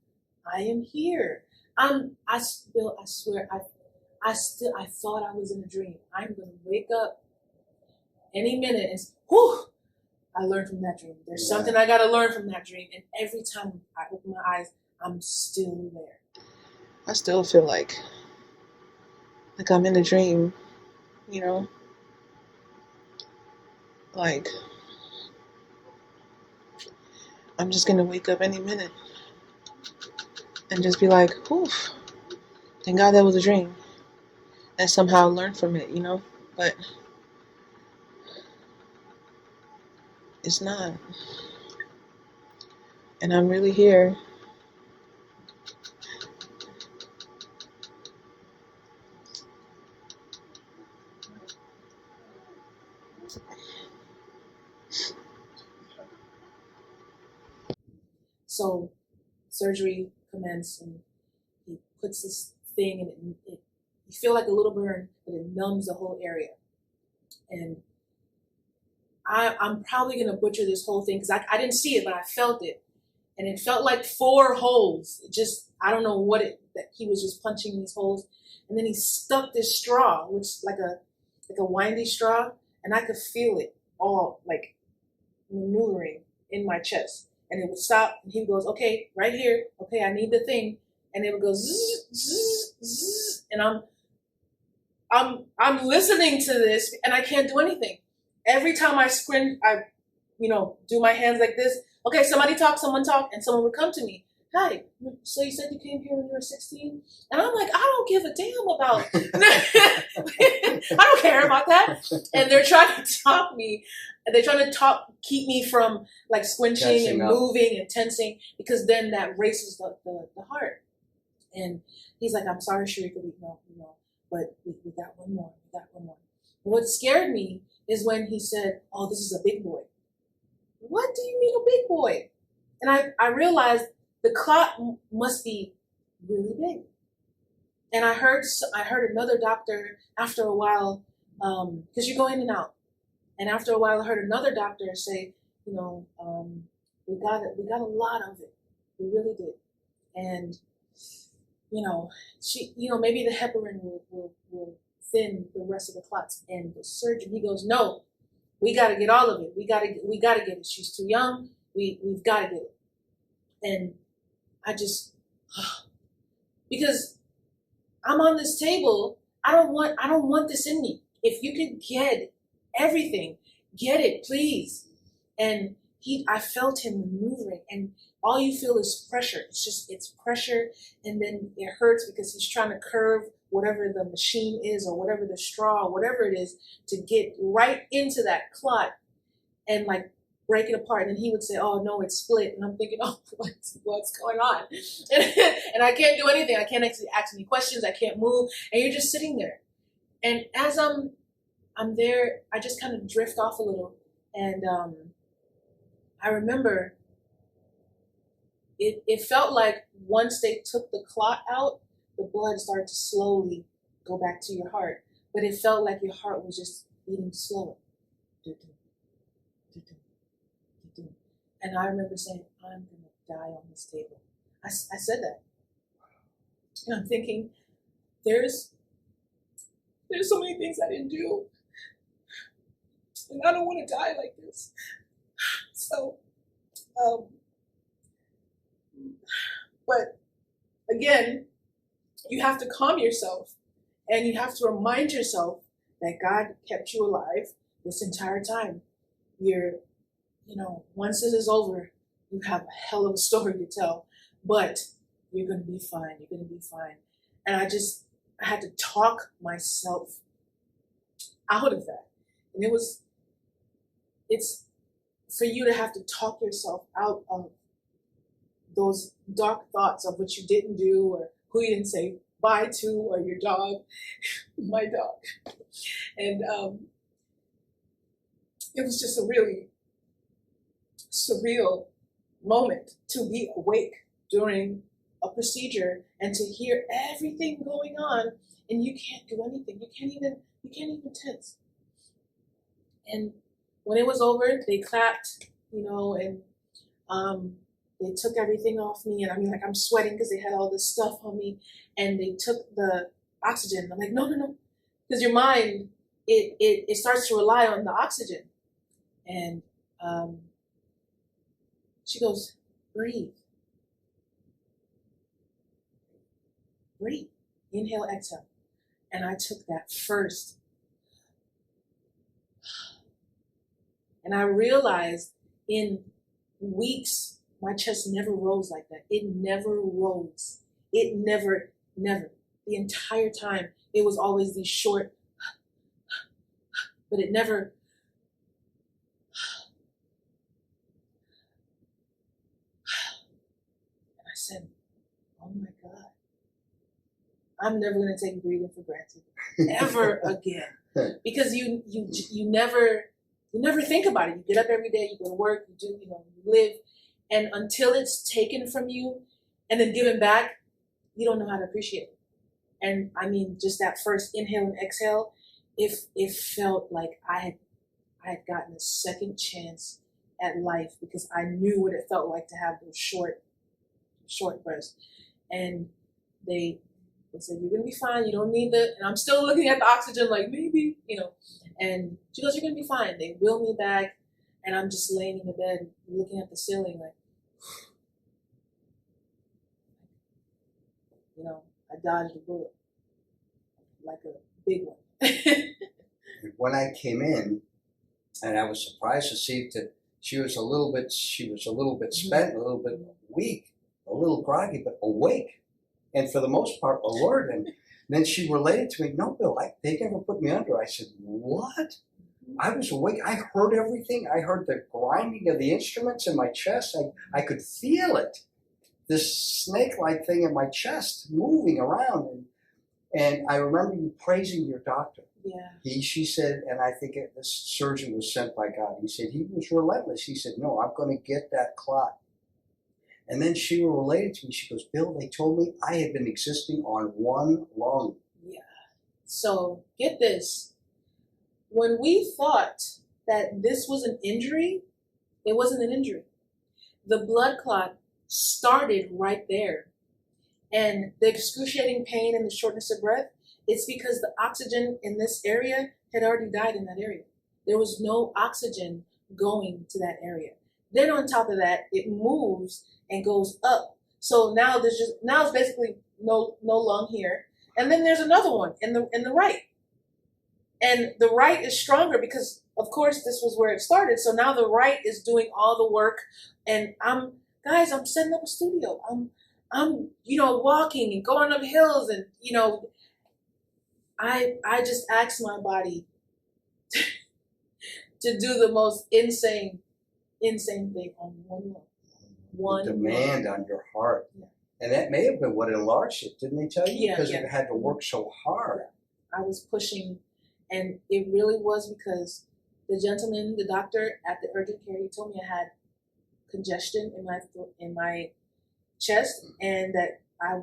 I am here. I swear, I thought I was in a dream. I'm going to wake up any minute and whew, I learned from that dream. There's something I got to learn from that dream. And every time I open my eyes, I'm still there. I still feel like I'm in a dream, like I'm just gonna wake up any minute and just be like, whew, thank God that was a dream. And somehow learn from it, you know? But it's not. And I'm really here. So surgery commenced, and he puts this thing, and you feel like a little burn, but it numbs the whole area. And I'm probably gonna butcher this whole thing because I didn't see it, but I felt it, and it felt like 4 holes. It just, I don't know what it, that he was just punching these holes, and then he stuck this straw, which like a windy straw, and I could feel it all like maneuvering in my chest, and it would stop, and he goes, okay, right here, okay, I need the thing, and it would go zzz, zzz, zzz, and I'm listening to this, and I can't do anything. Every time I squint, I do my hands like this. Okay, somebody talk, someone talk, and someone would come to me. Hi, so you said you came here when you were 16? And I'm like, I don't give a damn about, I don't care about that. And they're trying to talk me, and they're trying to keep me from like squinching Tensing and up. moving and tensing, because then that races the heart. And he's like, I'm sorry, Sharika, but we got one more, What scared me is when he said, oh, this is a big boy. What do you mean a big boy? And I realized the clot must be really big. And I heard another doctor after a while, because you go in and out. And after a while, I heard another doctor say, we got a lot of it. We really did. And maybe the heparin will thin the rest of the clots. And the surgeon, he goes, no, we got to get all of it. We got to get it. She's too young. We've got to get it. And I just, because I'm on this table, I don't want this in me. If you could get everything, get it, please. And I felt him maneuvering, and all you feel is pressure. It's pressure, and then it hurts because he's trying to curve whatever the machine is, or whatever the straw, or whatever it is, to get right into that clot and like break it apart. And then he would say, oh no, it's split. And I'm thinking, oh, what's going on? And I can't do anything. I can't actually ask any questions. I can't move. And you're just sitting there. And as I'm there, I just kind of drift off a little. And I remember it felt like once they took the clot out, the blood started to slowly go back to your heart. But it felt like your heart was just beating slower. And I remember saying, I'm going to die on this table. I said that. And I'm thinking, there's so many things I didn't do. And I don't want to die like this. So, but again, you have to calm yourself, and you have to remind yourself that God kept you alive this entire time. Once this is over, you have a hell of a story to tell, but you're going to be fine. You're going to be fine. And I had to talk myself out of that. And it's for you to have to talk yourself out of those dark thoughts of what you didn't do, or who you didn't say bye to, or your dog, my dog. And it was just a really surreal moment to be awake during a procedure and to hear everything going on, and you can't do anything. You can't even tense. And when it was over, they clapped, and they took everything off me, and I'm sweating because they had all this stuff on me, and they took the oxygen. I'm like, no, because your mind, it starts to rely on the oxygen. And she goes, breathe. Breathe. Inhale, exhale. And I took that first. And I realized in weeks, my chest never rose like that. It never rose. It never. the entire time, it was always these short, but it never. And I said, oh my God, I'm never going to take breathing for granted ever again. Because you never think about it. You get up every day, you go to work, you live, and until it's taken from you and then given back, you don't know how to appreciate it. And I mean, just that first inhale and exhale, it felt like I had gotten a second chance at life, because I knew what it felt like to have those short breaths. And they said, you're gonna be fine, you don't need the, and I'm still looking at the oxygen like maybe, and she goes, you're gonna be fine. They wheel me back, and I'm just laying in the bed looking at the ceiling like, I dodged a bullet, like a big one. When I came in, and I was surprised to see that she was a little bit spent, a little bit weak, a little groggy, but awake, and for the most part alert. And then she related to me, no, Bill, they never put me under. I said, what? I was awake. I heard everything. I heard the grinding of the instruments in my chest. I could feel it, this snake-like thing in my chest moving around. And I remember you praising your doctor. Yeah. She said, and I think this surgeon was sent by God. He said he was relentless. He said, no, I'm going to get that clot. And then she related to me. She goes, Bill, they told me I had been existing on one lung. Yeah. So get this. When we thought that this was an injury, it wasn't an injury. The blood clot started right there. And the excruciating pain and the shortness of breath, it's because the oxygen in this area had already died in that area. There was no oxygen going to that area. Then on top of that, it moves and goes up. So now it's basically no lung here. And then there's another one in the right. And the right is stronger because, of course, this was where it started. So now the right is doing all the work. And I'm setting up a studio. I'm walking and going up hills, and I just asked my body to do the most insane thing on one demand on your heart. Yeah. And that may have been what enlarged it, didn't they tell you? Yeah, because yeah. it had to work so hard. I was pushing, and it really was because the gentleman, the doctor at the urgent care, he told me I had congestion in my chest, and that I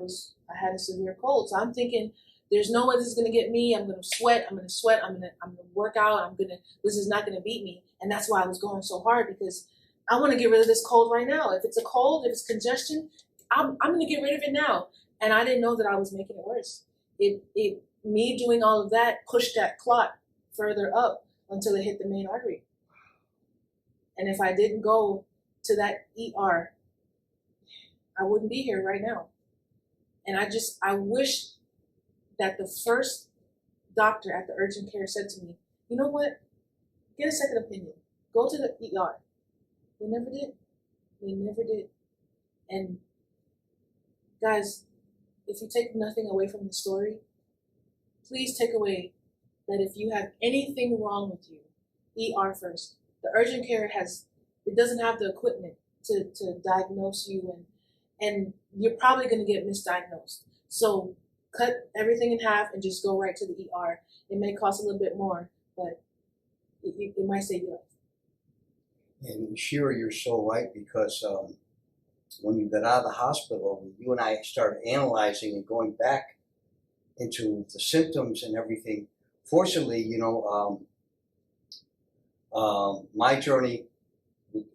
had a severe cold. So I'm thinking, there's no way this is gonna get me. I'm gonna sweat. I'm gonna work out. This is not gonna beat me. And that's why I was going so hard, because I want to get rid of this cold right now. If it's a cold, if it's congestion, I'm gonna get rid of it now. And I didn't know that I was making it worse. Me doing all of that pushed that clot further up until it hit the main artery. And if I didn't go to that ER, I wouldn't be here right now. And I wish that the first doctor at the urgent care said to me, you know what, get a second opinion. Go to the ER. They never did. They never did. And guys, if you take nothing away from the story, please take away that if you have anything wrong with you, ER first. The urgent care doesn't have the equipment to diagnose you, and you're probably going to get misdiagnosed. So cut everything in half and just go right to the ER. It may cost a little bit more, but it might save your life. And Shera, you're so right, because when you got out of the hospital, you and I started analyzing and going back into the symptoms and everything. Fortunately, my journey,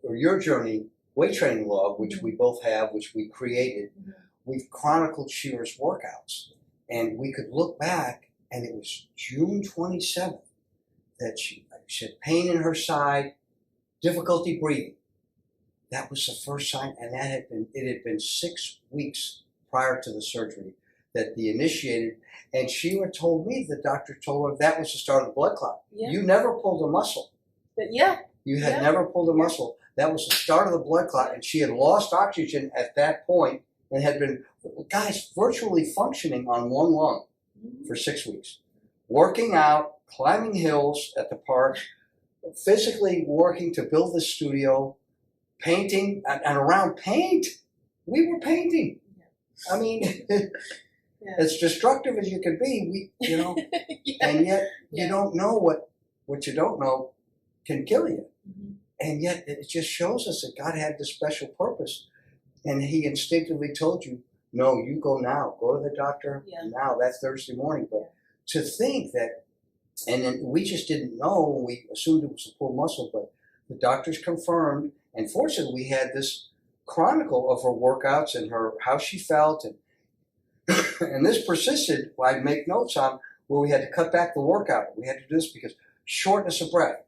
or your journey, weight training log, which we both have, which we created, we've chronicled Shera's workouts. And we could look back, and it was June 27th that she had pain in her side, difficulty breathing. That was the first sign, and it had been 6 weeks prior to the surgery that they initiated. And Shera told me, the doctor told her that was the start of the blood clot. Yeah. You never pulled a muscle. You had never pulled a muscle. That was the start of the blood clot, and she had lost oxygen at that point and had been, guys, virtually functioning on one lung for 6 weeks. Working out, climbing hills at the park, physically working to build the studio, painting, and around paint, we were painting. I mean, as destructive as you can be, and yet you don't know what you don't know can kill you. And yet it just shows us that God had this special purpose. And he instinctively told you, no, you go now. Go to the doctor now. That's Thursday morning. But to think that, and then we just didn't know. We assumed it was a pulled muscle, but the doctors confirmed. And fortunately, we had this chronicle of her workouts and how she felt. And this persisted. I'd make notes on where we had to cut back the workout. We had to do this because shortness of breath.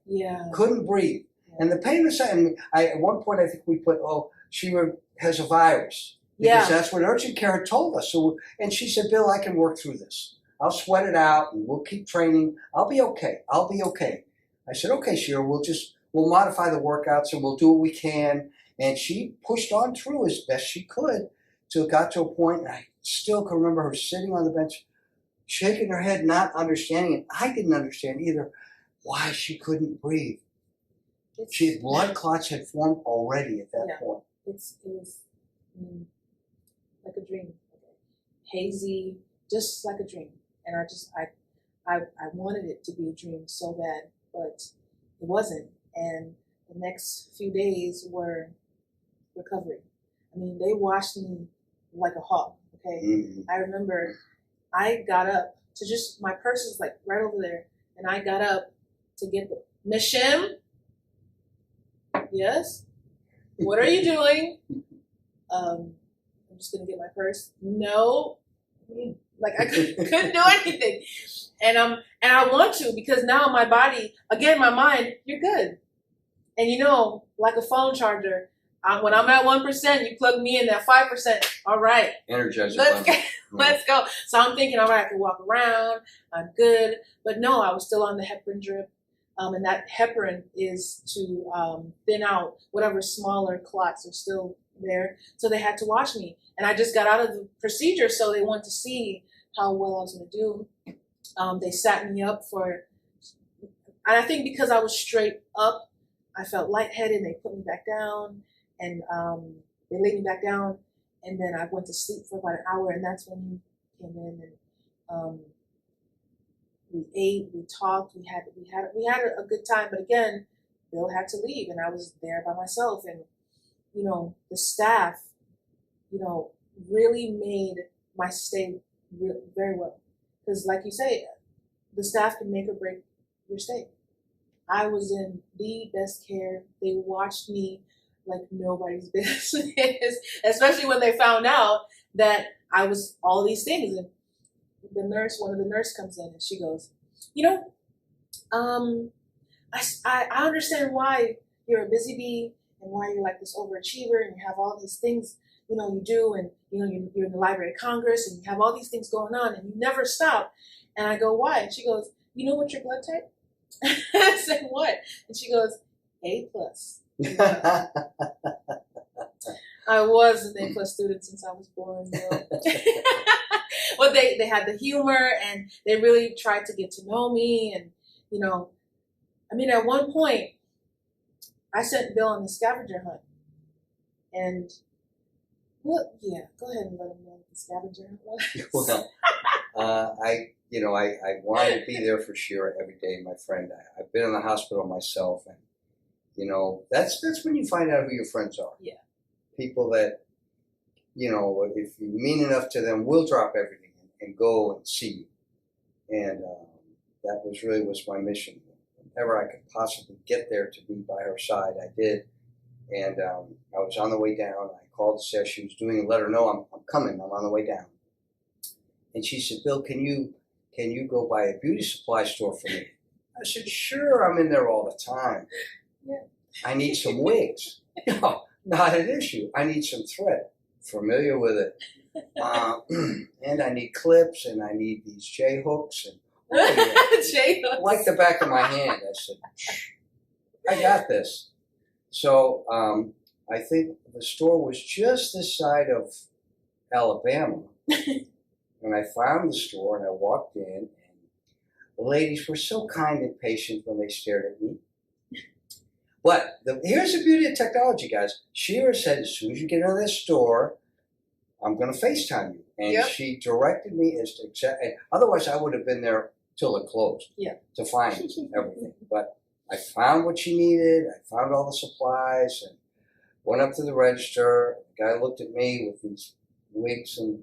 Couldn't breathe. And the pain aside, and at one point I think we put, she has a virus. Because that's what urgent care had told us. So, and she said, Bill, I can work through this. I'll sweat it out and we'll keep training. I'll be okay. I'll be okay. I said, okay, Shera, we'll modify the workouts and we'll do what we can. And she pushed on through as best she could till it got to a point, and I still can remember her sitting on the bench, shaking her head, not understanding, and I didn't understand either why she couldn't breathe. Blood clots had formed already at that point. It was like a dream, hazy, just like a dream. And I wanted it to be a dream so bad, but it wasn't. And the next few days were recovery. I mean, they washed me like a hawk. Okay, I remember I got up to my purse is like right over there, and I got up to get the Shim. Yes. What are you doing? I'm just gonna get my purse. No, like I couldn't do anything, and I want to because now my body, again, my mind, you're good, and like a phone charger. When I'm at 1%, you plug me in at 5%. All right, energize. Let's go. So I'm thinking, all right, I can walk around. I'm good, but no, I was still on the heparin drip. And that heparin is to thin out whatever smaller clots are still there. So they had to wash me. And I just got out of the procedure, so they wanted to see how well I was going to do. They sat me up and I think because I was straight up, I felt lightheaded, and they put me back down, and they laid me back down, and then I went to sleep for about an hour, and that's when you came in, and we ate, we talked, we had a good time. But again, Bill had to leave, and I was there by myself. And the staff, really made my stay very well, because like you say, the staff can make or break your stay. I was in the best care. They watched me like nobody's business, especially when they found out that I was all these things. And one of the nurse comes in and she goes, I understand why you're a busy bee and why you're like this overachiever and you have all these things, you do, and you're in the Library of Congress and you have all these things going on and you never stop. And I go, why? And she goes, you know what your blood type? I said, what? And she goes, A+. I was an A+ student since I was born. Well, they had the humor, and they really tried to get to know me. And, at one point, I sent Bill on the scavenger hunt. And, go ahead and let him know what the scavenger hunt was. Well, I wanted to be there for Shera every day, my friend. I've been in the hospital myself, and that's when you find out who your friends are. Yeah. People that, if you mean enough to them, will drop everything and go and see you. And that was my mission. Whenever I could possibly get there to be by her side, I did. And I was on the way down. I called to say she was doing and let her know I'm coming. I'm on the way down. And she said, Bill, can you go by a beauty supply store for me? I said, sure, I'm in there all the time. Yeah. I need some wigs. No, not an issue. I need some thread. Familiar with it. And I need clips, and I need these J-hooks. And J-hooks. Like the back of my hand. I said, I got this. So I think the store was just this side of Alabama, and I found the store, and I walked in, and the ladies were so kind and patient when they stared at me. But here's the beauty of technology, guys. Shera said, as soon as you get into this store, I'm going to FaceTime you. And she directed me as to exactly, otherwise I would have been there till it closed to find everything. But I found what she needed. I found all the supplies and went up to the register. The guy looked at me with these wigs, and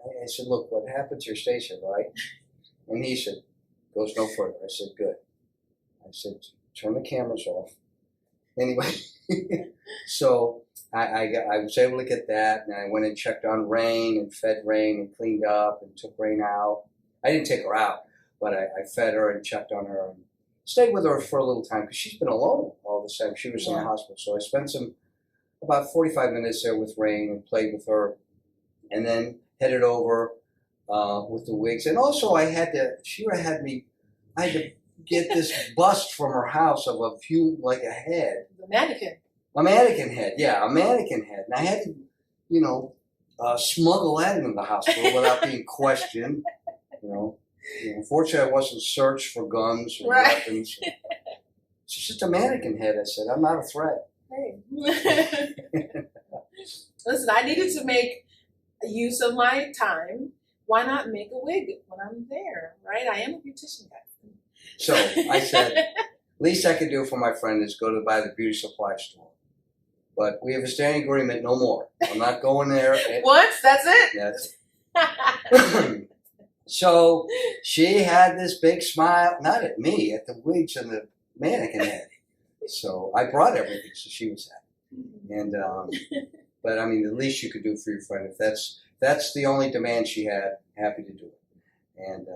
I said, look, what happened to your station, right? And he said, goes no further. I said, good. I said, turn the cameras off. Anyway, so I was able to get that, and I went and checked on Rain and fed Rain and cleaned up and took Rain out. I didn't take her out, but I fed her and checked on her and stayed with her for a little time because she's been alone all the time. She was in the hospital. So I spent about 45 minutes there with Rain and played with her, and then headed over with the wigs. And also Shera had me, I had to get this bust from her house of a few, like a head. The mannequin. A mannequin head, yeah, a mannequin head. And I had to, smuggle that into the hospital without being questioned. Unfortunately, I wasn't searched for guns or weapons. It's just a mannequin head. I said, I'm not a threat. Hey. Listen, I needed to make use of my time. Why not make a wig when I'm there, right? I am a beautician, guys. So I said, least I can do for my friend is go to buy the beauty supply store. But we have a standing agreement, no more. I'm not going there. Once, that's it? Yes. So she had this big smile, not at me, at the wigs and the mannequin head. So I brought everything, so she was happy. And but I mean, the least you could do for your friend, if that's the only demand she had, happy to do it. And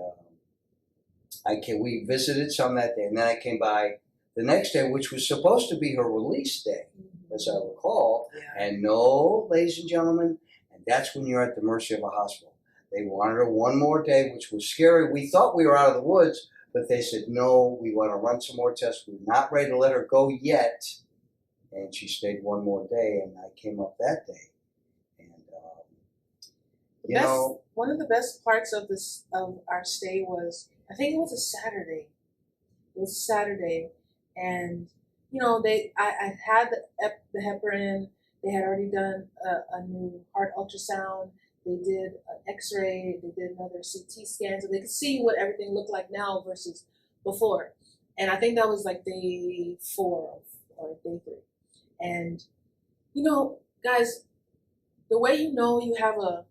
we visited some that day, and then I came by the next day, which was supposed to be her release day, as I recall. And no, ladies and gentlemen, and that's when you're at the mercy of a hospital. They wanted her one more day, which was scary. We thought we were out of the woods, but they said, no, we want to run some more tests. We're not ready to let her go yet. And she stayed one more day, and I came up that day. And, one of the best parts of our stay was, I think it was a Saturday. It was Saturday, and I had the heparin. They had already done a new heart ultrasound. They did an X-ray. They did another CT scan, so they could see what everything looked like now versus before. And I think that was like day 4 or day 3. And guys, the way you have a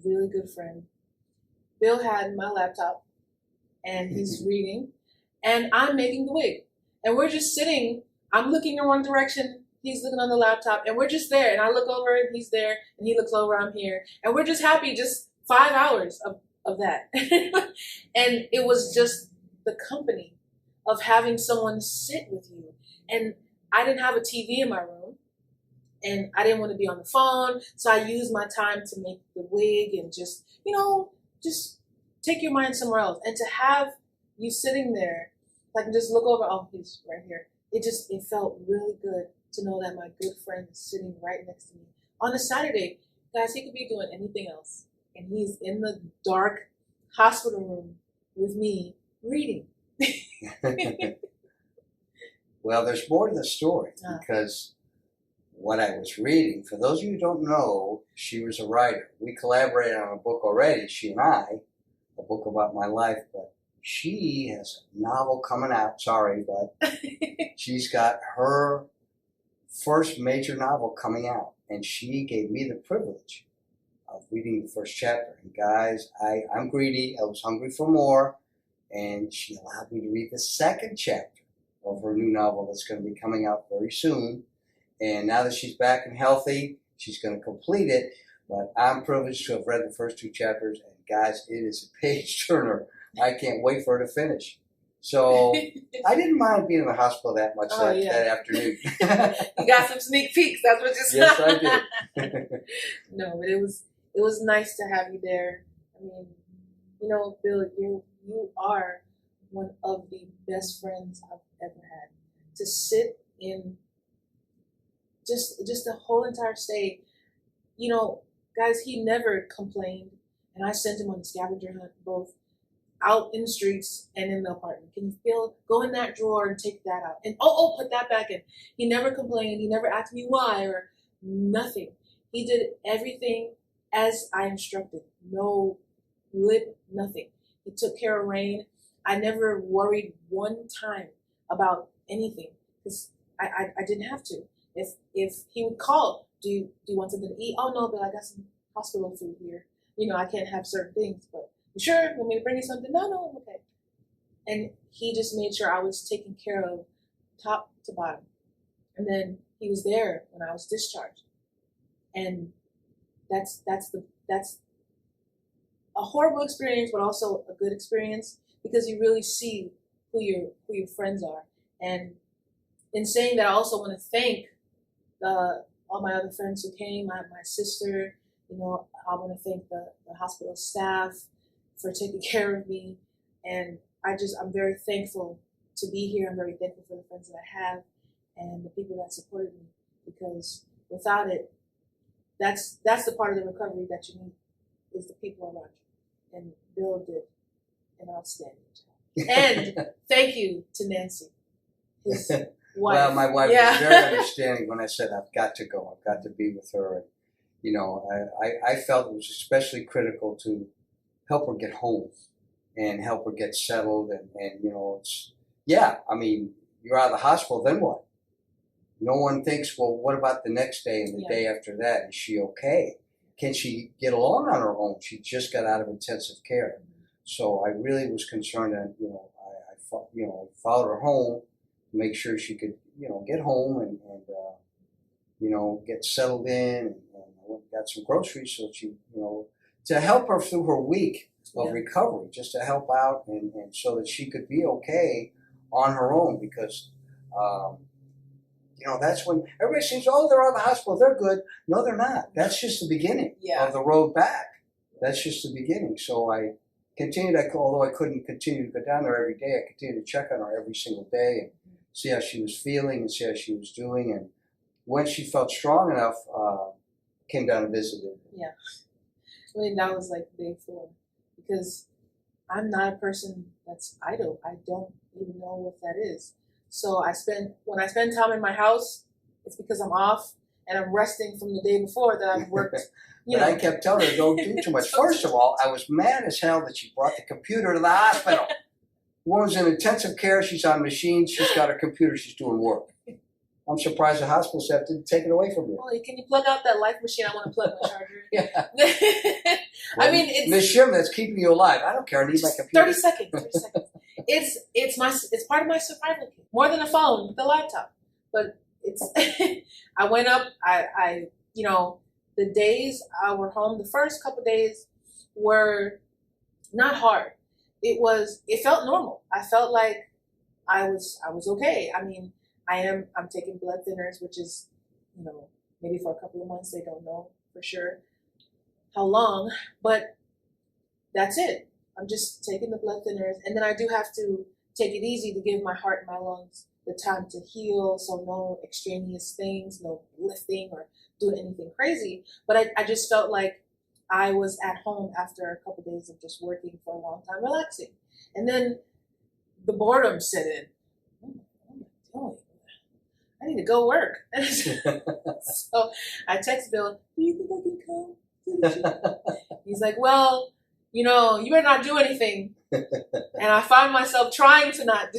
really good friend. Bill had my laptop, and he's reading, and I'm making the wig. And we're just sitting, I'm looking in one direction, he's looking on the laptop, and we're just there. And I look over, and he's there, and he looks over, I'm here. And we're just happy, just 5 hours of that. And it was just the company of having someone sit with you. And I didn't have a TV in my room, and I didn't want to be on the phone, so I used my time to make the wig and just take your mind somewhere else. And to have you sitting there, like just look over, oh, he's right here. It felt really good to know that my good friend is sitting right next to me. On a Saturday, guys, he could be doing anything else. And he's in the dark hospital room with me reading. Well, there's more to the story because what I was reading, for those of you who don't know, she was a writer. We collaborated on a book already, she and I, a book about my life, but she has a novel coming out, sorry, but she's got her first major novel coming out, and she gave me the privilege of reading the first chapter. And guys, I'm greedy, I was hungry for more, and she allowed me to read the second chapter of her new novel that's going to be coming out very soon. And now that she's back and healthy, she's going to complete it. But I'm privileged to have read the first 2 chapters. And guys, it is a page turner. I can't wait for her to finish. So I didn't mind being in the hospital that much that afternoon. You got some sneak peeks. That's what you said. Yes, I did. No, but it was nice to have you there. I mean, Bill, you are one of the best friends I've ever had. To sit in just the whole entire stay, guys, he never complained, and I sent him on the scavenger hunt, both out in the streets and in the apartment. Can you feel? Go in that drawer and take that out, and put that back in. He never complained. He never asked me why or nothing. He did everything as I instructed. No lip, nothing. He took care of Rain. I never worried one time about anything because I didn't have to. If he would call, do you want something to eat? Oh no, but I got some hospital food here. You know, I can't have certain things, but you sure? Want me to bring you something? No, I'm okay. And he just made sure I was taken care of top to bottom. And then he was there when I was discharged. And that's a horrible experience, but also a good experience because you really see who your friends are. And in saying that, I also want to thank all my other friends who came, my sister. You know, I want to thank the hospital staff for taking care of me. And I'm very thankful to be here. I'm very thankful for the friends that I have and the people that supported me, because without it, that's the part of the recovery that you need, is the people around you. And Bill did an outstanding job. And thank you to Nancy, his wife. Well, my wife was very understanding when I said I've got to go. I've got to be with her. And, you know, I felt it was especially critical to help her get home and help her get settled. And you know, I mean, you're out of the hospital, then what? No one thinks, well, what about the next day and the day after that? Is she okay? Can she get along on her own? She just got out of intensive care. So I really was concerned that, you know, I followed her home, make sure she could, you know, get home and you know, get settled in, and I went and got some groceries so she, you know, to help her through her week of recovery, just to help out and so that she could be okay on her own, because you know, that's when everybody seems, oh, they're out of the hospital, they're good. No, they're not. That's just the beginning of the road back. That's just the beginning. So I continued, although I couldn't continue to go down there every day, I continued to check on her every single day and see how she was feeling and see how she was doing. And when she felt strong enough, came down and visited. Yeah. I mean, that was like day 4, because I'm not a person that's idle. I don't even know what that is. So when I spend time in my house, it's because I'm off and I'm resting from the day before that I've worked. But I kept telling her, don't do too much. First of all, I was mad as hell that she brought the computer to the hospital. Woman's in intensive care, she's on machines, she's got her computer, she's doing work. I'm surprised the hospital staff didn't take it away from you. Oh, can you plug out that life machine? I want to plug my charger. Yeah. I mean, it's Ms.Shim, that's keeping you alive. I don't care. I need my computer. 30 seconds. 30 seconds. It's part of my survival kit. More than a phone, the laptop. But it's I went up, I you know, the days I were home, the first couple of days were not hard. It felt normal. I felt like I was okay. I mean, I'm taking blood thinners, which is, you know, maybe for a couple of months. They don't know for sure how long, but that's it. I'm just taking the blood thinners, and then I do have to take it easy to give my heart and my lungs the time to heal, so no extraneous things, no lifting or doing anything crazy. But I just felt like I was at home after a couple of days of just working for a long time, relaxing. And then the boredom set in. What am I doing? I need to go work. So I text Bill, do you think I can come? He's like, well, you know, you better not do anything. And I found myself trying to not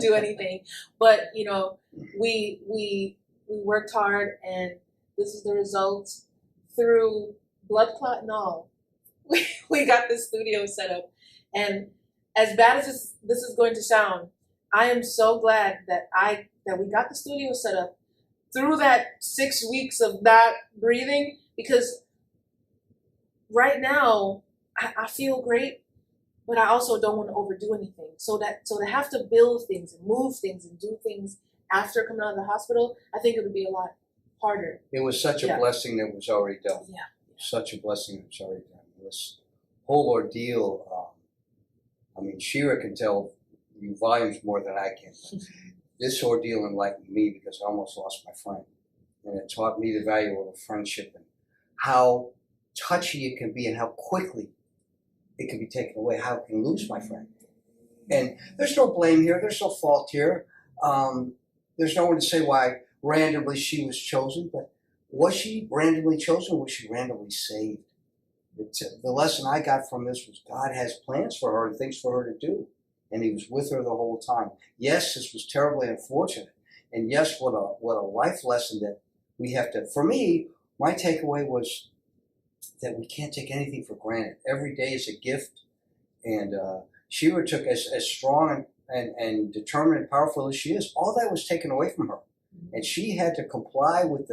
do anything. But, you know, we worked hard, and this is the result. Through blood clot and all, we got this studio set up. And as bad as this is going to sound, I am so glad that we got the studio set up through that 6 weeks of not breathing, because right now I feel great, but I also don't want to overdo anything. So to have to build things and move things and do things after coming out of the hospital, I think it would be a lot harder. It was such a blessing that was already done. Yeah. Such a blessing that was already done. This whole ordeal, I mean, Shera can tell you volumes more than I can. This ordeal enlightened me, because I almost lost my friend. And it taught me the value of a friendship and how touchy it can be and how quickly it can be taken away, how it can lose my friend. And there's no blame here, there's no fault here. There's no one to say why randomly she was chosen, but was she randomly chosen or was she randomly saved? The lesson I got from this was God has plans for her and things for her to do. And he was with her the whole time. Yes, this was terribly unfortunate. And yes, what a life lesson that we have to, for me, my takeaway was that we can't take anything for granted. Every day is a gift. And Shera took, as strong and determined and powerful as she is, all that was taken away from her. And she had to comply with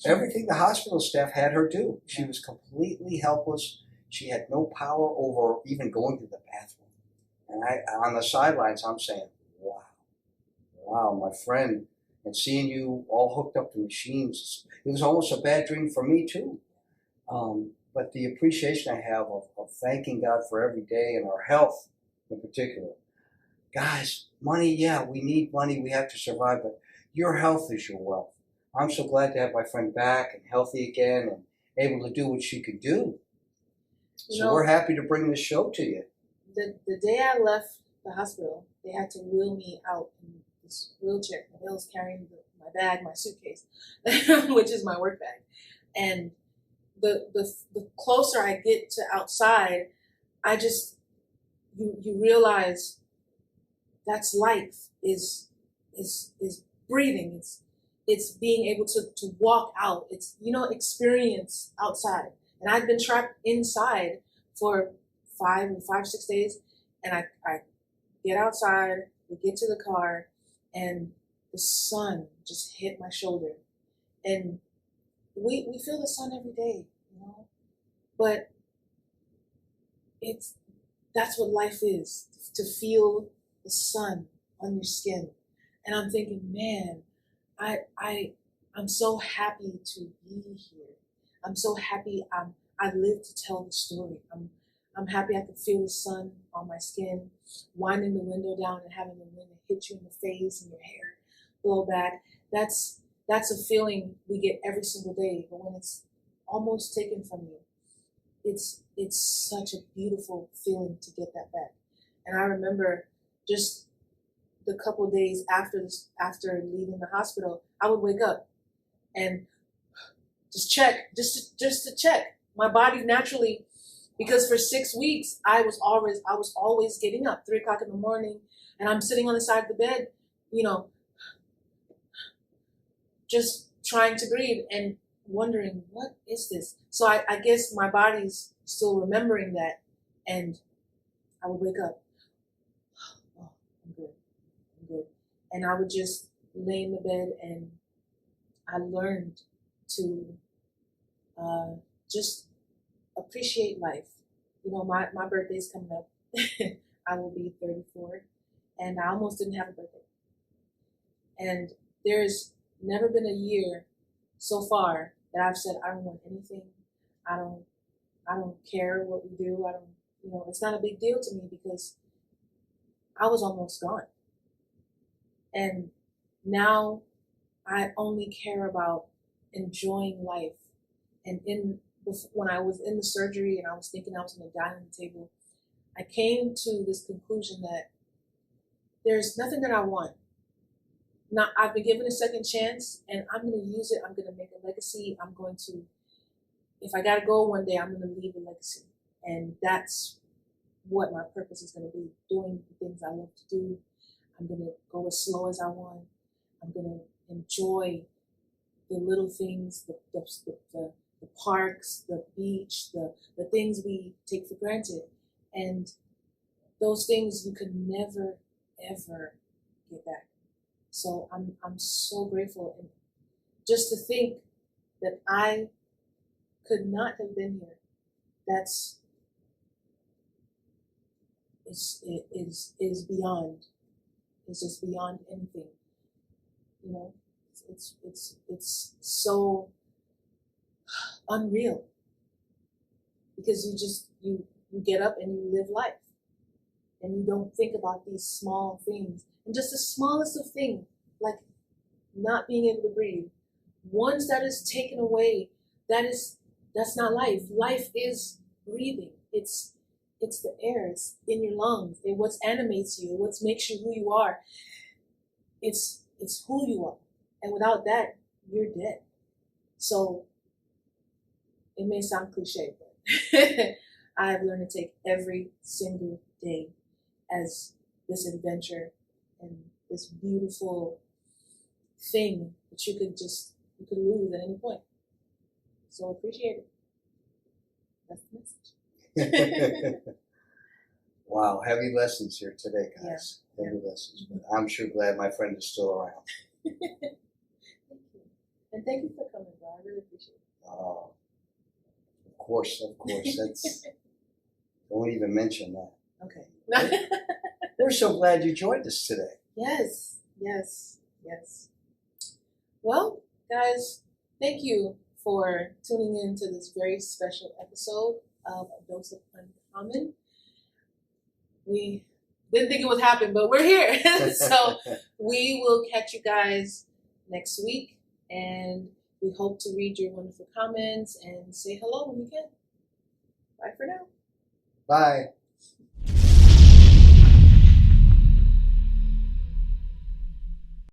everything the hospital staff had her do. She was completely helpless. She had no power over even going to the bathroom. And on the sidelines, I'm saying, wow, my friend, and seeing you all hooked up to machines, it was almost a bad dream for me too. But the appreciation I have of thanking God for every day and our health in particular. Guys, money, yeah, we need money, we have to survive, but your health is your wealth. I'm so glad to have my friend back and healthy again and able to do what she could do. So we're happy to bring this show to you. The day I left the hospital, they had to wheel me out in this wheelchair. Bill was carrying my bag, my suitcase, which is my work bag. And the closer I get to outside, I just you realize that's life is breathing. It's being able to walk out. It's experience outside. And I've been trapped inside for 6 days, and I get outside, we get to the car, and the sun just hit my shoulder. And we feel the sun every day, but that's what life is, to feel the sun on your skin. And I'm thinking, man, I'm so happy to be here. I'm so happy I live to tell the story. I'm happy I could feel the sun on my skin, winding the window down and having the wind hit you in the face and your hair blow back. That's a feeling we get every single day, but when it's almost taken from you, it's such a beautiful feeling to get that back. And I remember just the couple of days after leaving the hospital, I would wake up and just to check my body naturally, because for 6 weeks I was always getting up 3 o'clock in the morning, and I'm sitting on the side of the bed, just trying to breathe and wondering, what is this? So I guess my body's still remembering that, and I would wake up, oh, I'm good. And I would just lay in the bed, and I learned to just appreciate life. My birthday's coming up. I will be 34, and I almost didn't have a birthday. And there's never been a year so far that I've said I don't want anything. I don't care what we do. It's not a big deal to me, because I was almost gone. And now I only care about enjoying life. And when I was in the surgery and I was thinking I was going to die on the table, I came to this conclusion that there's nothing that I want. Now, I've been given a second chance, and I'm going to use it. I'm going to make a legacy. If I got to go one day, I'm going to leave a legacy. And that's what my purpose is going to be, doing the things I love to do. I'm going to go as slow as I want. I'm going to enjoy the little things, the parks, the beach, the things we take for granted. And those things you can never, ever get back. So I'm so grateful. And just to think that I could not have been here, is beyond. It's just beyond anything. It's so unreal, because you get up and you live life, and you don't think about these small things, and just the smallest of things, like not being able to breathe. Once that is taken away, that is That's not life. Life is breathing. It's the air. It's in your lungs. It what animates you. What makes you who you are. It's who you are. And without that, you're dead. So it may sound cliche, but I have learned to take every single day as this adventure and this beautiful thing that you could lose at any point. So appreciate it. That's the message. Wow, heavy lessons here today, guys. Yeah. Heavy lessons. But I'm sure glad my friend is still around. Thank you. And thank you for coming, bro. I really appreciate it. Oh, of course. That's don't even mention that. Okay. We're so glad you joined us today. Yes. Well, guys, thank you for tuning in to this very special episode of A Dose of Uncommon. We didn't think it would happen, but we're here. So we will catch you guys next week, and we hope to read your wonderful comments and say hello when you can. Bye for now. Bye.